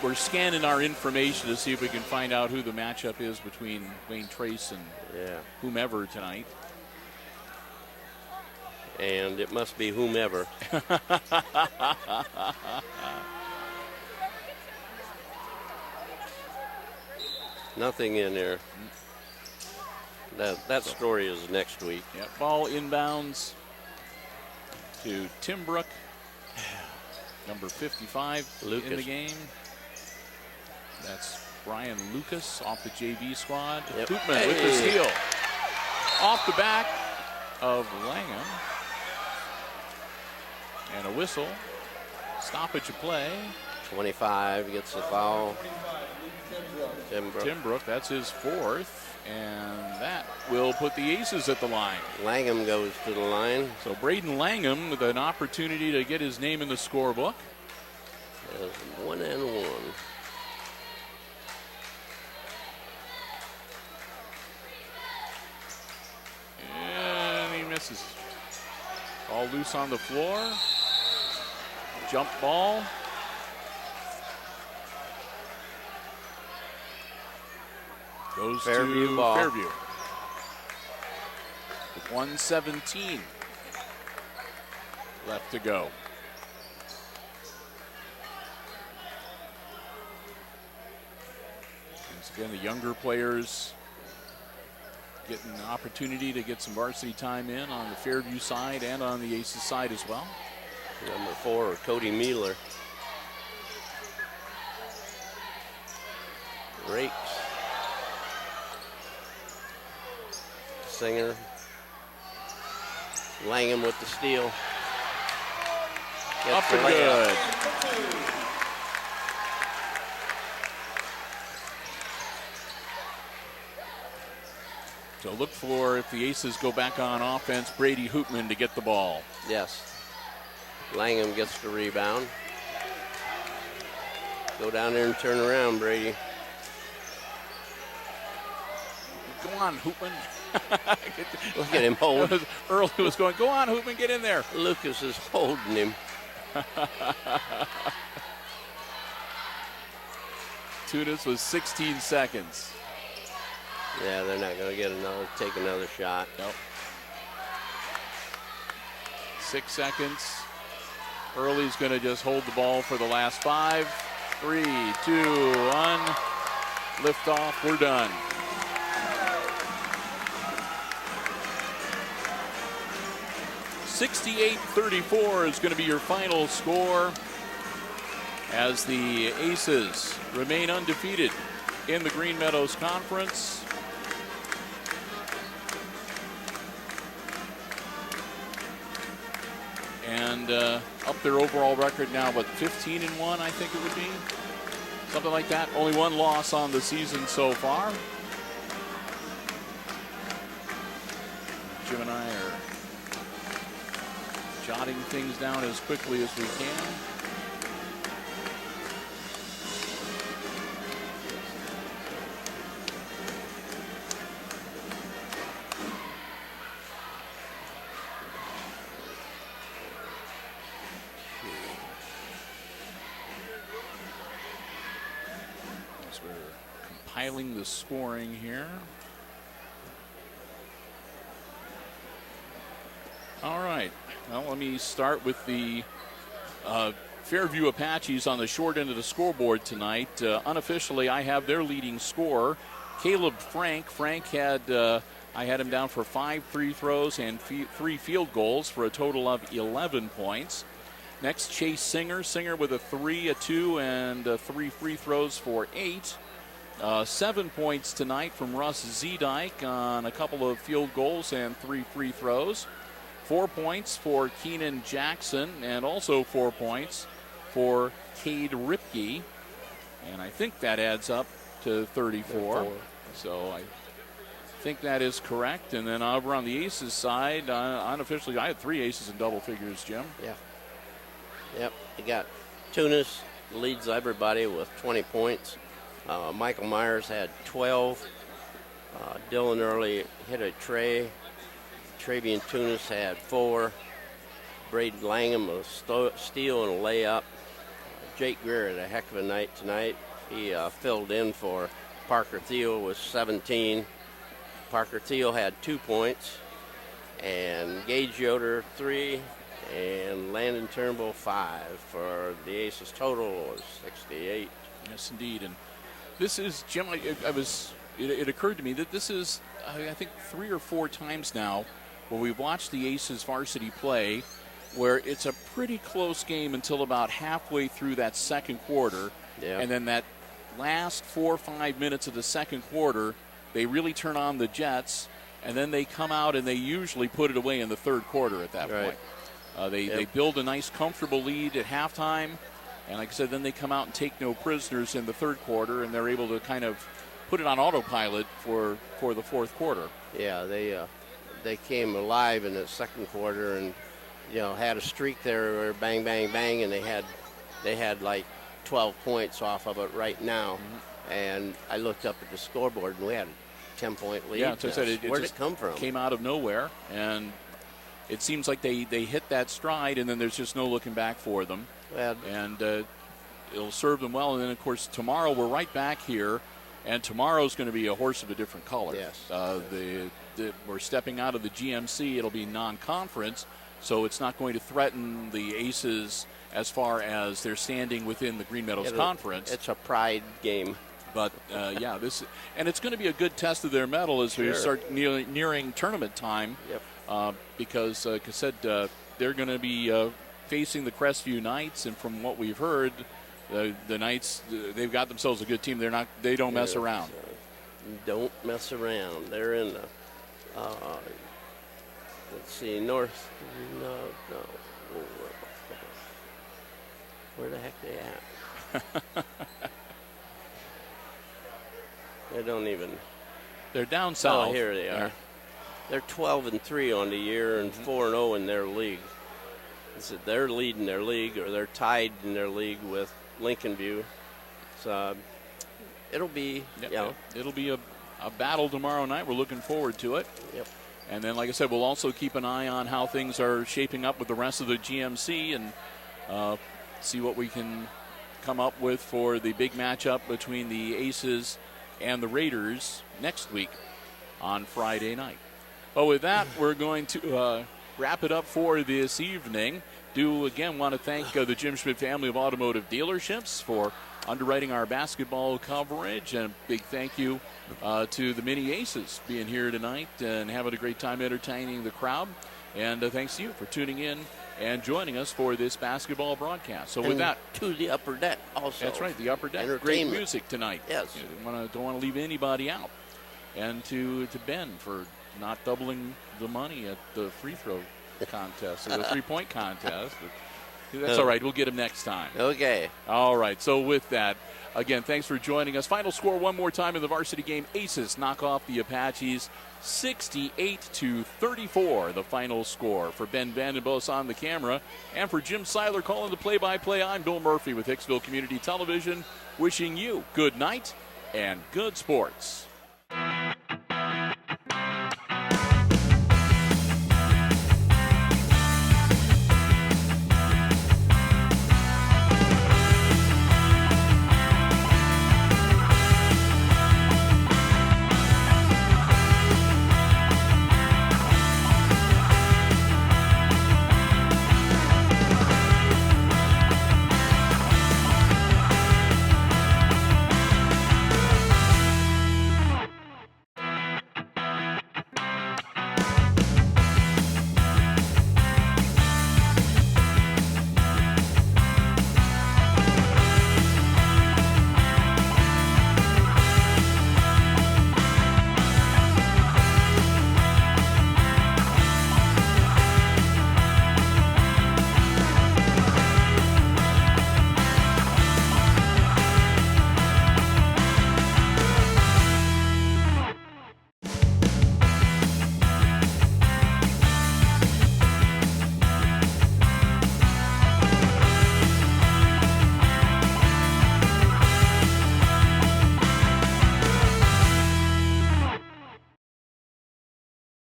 We're scanning our information to see if we can find out who the matchup is between Wayne Trace and whomever tonight. And it must be whomever. Nothing in there. That story is next week. Yep, ball inbounds to Tim Brook, number 55 in the game. That's Brian Lucas off the JV squad. Hootman with the steal. Off the back of Langham. And a whistle. Stoppage of play. 25 gets the foul. Tim Brook, that's his fourth. And that will put the Aces at the line. Langham goes to the line. So Braden Langham with an opportunity to get his name in the scorebook. 1-1. And he misses. Ball loose on the floor. Jump ball. Goes Fairview to ball. Fairview. 1:17 left to go. Once again, the younger players getting an opportunity to get some varsity time in on the Fairview side and on the Aces side as well. Number 4, Cody Mueller. Rakes. Singer. Langham with the steal. Up and good. So look for, if the Aces go back on offense, Brady Hootman to get the ball. Yes. Langham gets the rebound. Go down there and turn around, Brady. Go on, Hootman. Look at him hold. Early was going, go on, Hootman, get in there. Lucas is holding him. Tunis was 16 seconds. Yeah, they're not going to take another shot. Nope. 6 seconds. Early's going to just hold the ball for the last 5. 3, 2, 1. Lift off. We're done. (68-34) is going to be your final score as the Aces remain undefeated in the Green Meadows Conference. And up their overall record now, 15-1, I think it would be. Something like that. Only one loss on the season so far. Jim and I are jotting things down as quickly as we can. As we're compiling the scoring here. All right. Well, let me start with the Fairview Apaches on the short end of the scoreboard tonight. Unofficially, I have their leading scorer, Caleb Frank. Frank had, I had him down for 5 free throws and 3 field goals for a total of 11 points. Next, Chase Singer. Singer with a 3, a 2, and 3 free throws for 8. 7 points tonight from Russ Zedike on a couple of field goals and 3 free throws. 4 points for Keenan Jackson, and also 4 points for Cade Ripke. And I think that adds up to 34. So I think that is correct. And then over on the Aces side, unofficially, I had 3 aces in double figures, Jim. Yeah. Yep. You got Tunis leads everybody with 20 points. Michael Myers had 12. Dylan Early hit a tray. Travian Tunis had 4. Braden Langham a steal and a layup. Jake Greer had a heck of a night tonight. He filled in for Parker Thiel with 17. Parker Thiel had 2 points. And Gage Yoder 3. And Landon Turnbull 5 for the Aces. Total was 68. Yes, indeed. And this is, Jim, it occurred to me that this is, I think, 3 or 4 times now where we've watched the Aces varsity play where it's a pretty close game until about halfway through that second quarter. Yeah. And then that last 4 or 5 minutes of the second quarter, they really turn on the Jets, and then they come out and they usually put it away in the third quarter at that point. They build a nice, comfortable lead at halftime, and like I said, then they come out and take no prisoners in the third quarter, and they're able to kind of put it on autopilot for the fourth quarter. Yeah, they came alive in the second quarter and, had a streak there where bang, bang, bang, and they had like 12 points off of it right now. Mm-hmm. And I looked up at the scoreboard, and we had a 10-point lead. Yeah, so I said where'd it come from? Came out of nowhere, and it seems like they hit that stride, and then there's just no looking back for them. Well, and it'll serve them well. And then, of course, tomorrow we're right back here, and tomorrow's going to be a horse of a different color. Yes. We're stepping out of the GMC. It'll be non-conference, so it's not going to threaten the Aces as far as their standing within the Green Meadows Conference. It's a pride game. But, and it's going to be a good test of their mettle as we start nearing tournament time. Yep. Because, like I said, they're going to be facing the Crestview Knights, and from what we've heard, the Knights, they've got themselves a good team. They don't mess around. Don't mess around. They're in the, let's see, north. No. Where the heck they at? They don't even. They're down south. Oh, here they are. They're 12-3 on the year and 4-0 in their league. They're leading their league, or they're tied in their league with Lincoln View. So it'll be, it'll be a battle tomorrow night. We're looking forward to it. Yep. And then, like I said, we'll also keep an eye on how things are shaping up with the rest of the GMC and see what we can come up with for the big matchup between the Aces and the Raiders next week on Friday night. Well, with that, we're going to wrap it up for this evening. Do again want to thank the Jim Schmidt family of automotive dealerships for underwriting our basketball coverage. And a big thank you to the Mini Aces being here tonight and having a great time entertaining the crowd. And thanks to you for tuning in and joining us for this basketball broadcast. So with And that, to the upper deck also. that's right, the upper deck. Great Entertainment. music tonight. Yes. You don't want to leave anybody out. And to Ben for not doubling the money at the free throw contest or the 3-point contest. But that's all right. We'll get him next time. Okay. All right. So with that, again, thanks for joining us. Final score one more time in the varsity game. Aces knock off the Apaches 68-34, the final score. For Ben Vandenbos on the camera and for Jim Seiler calling the play-by-play, I'm Bill Murphy with Hicksville Community Television, wishing you good night and good sports.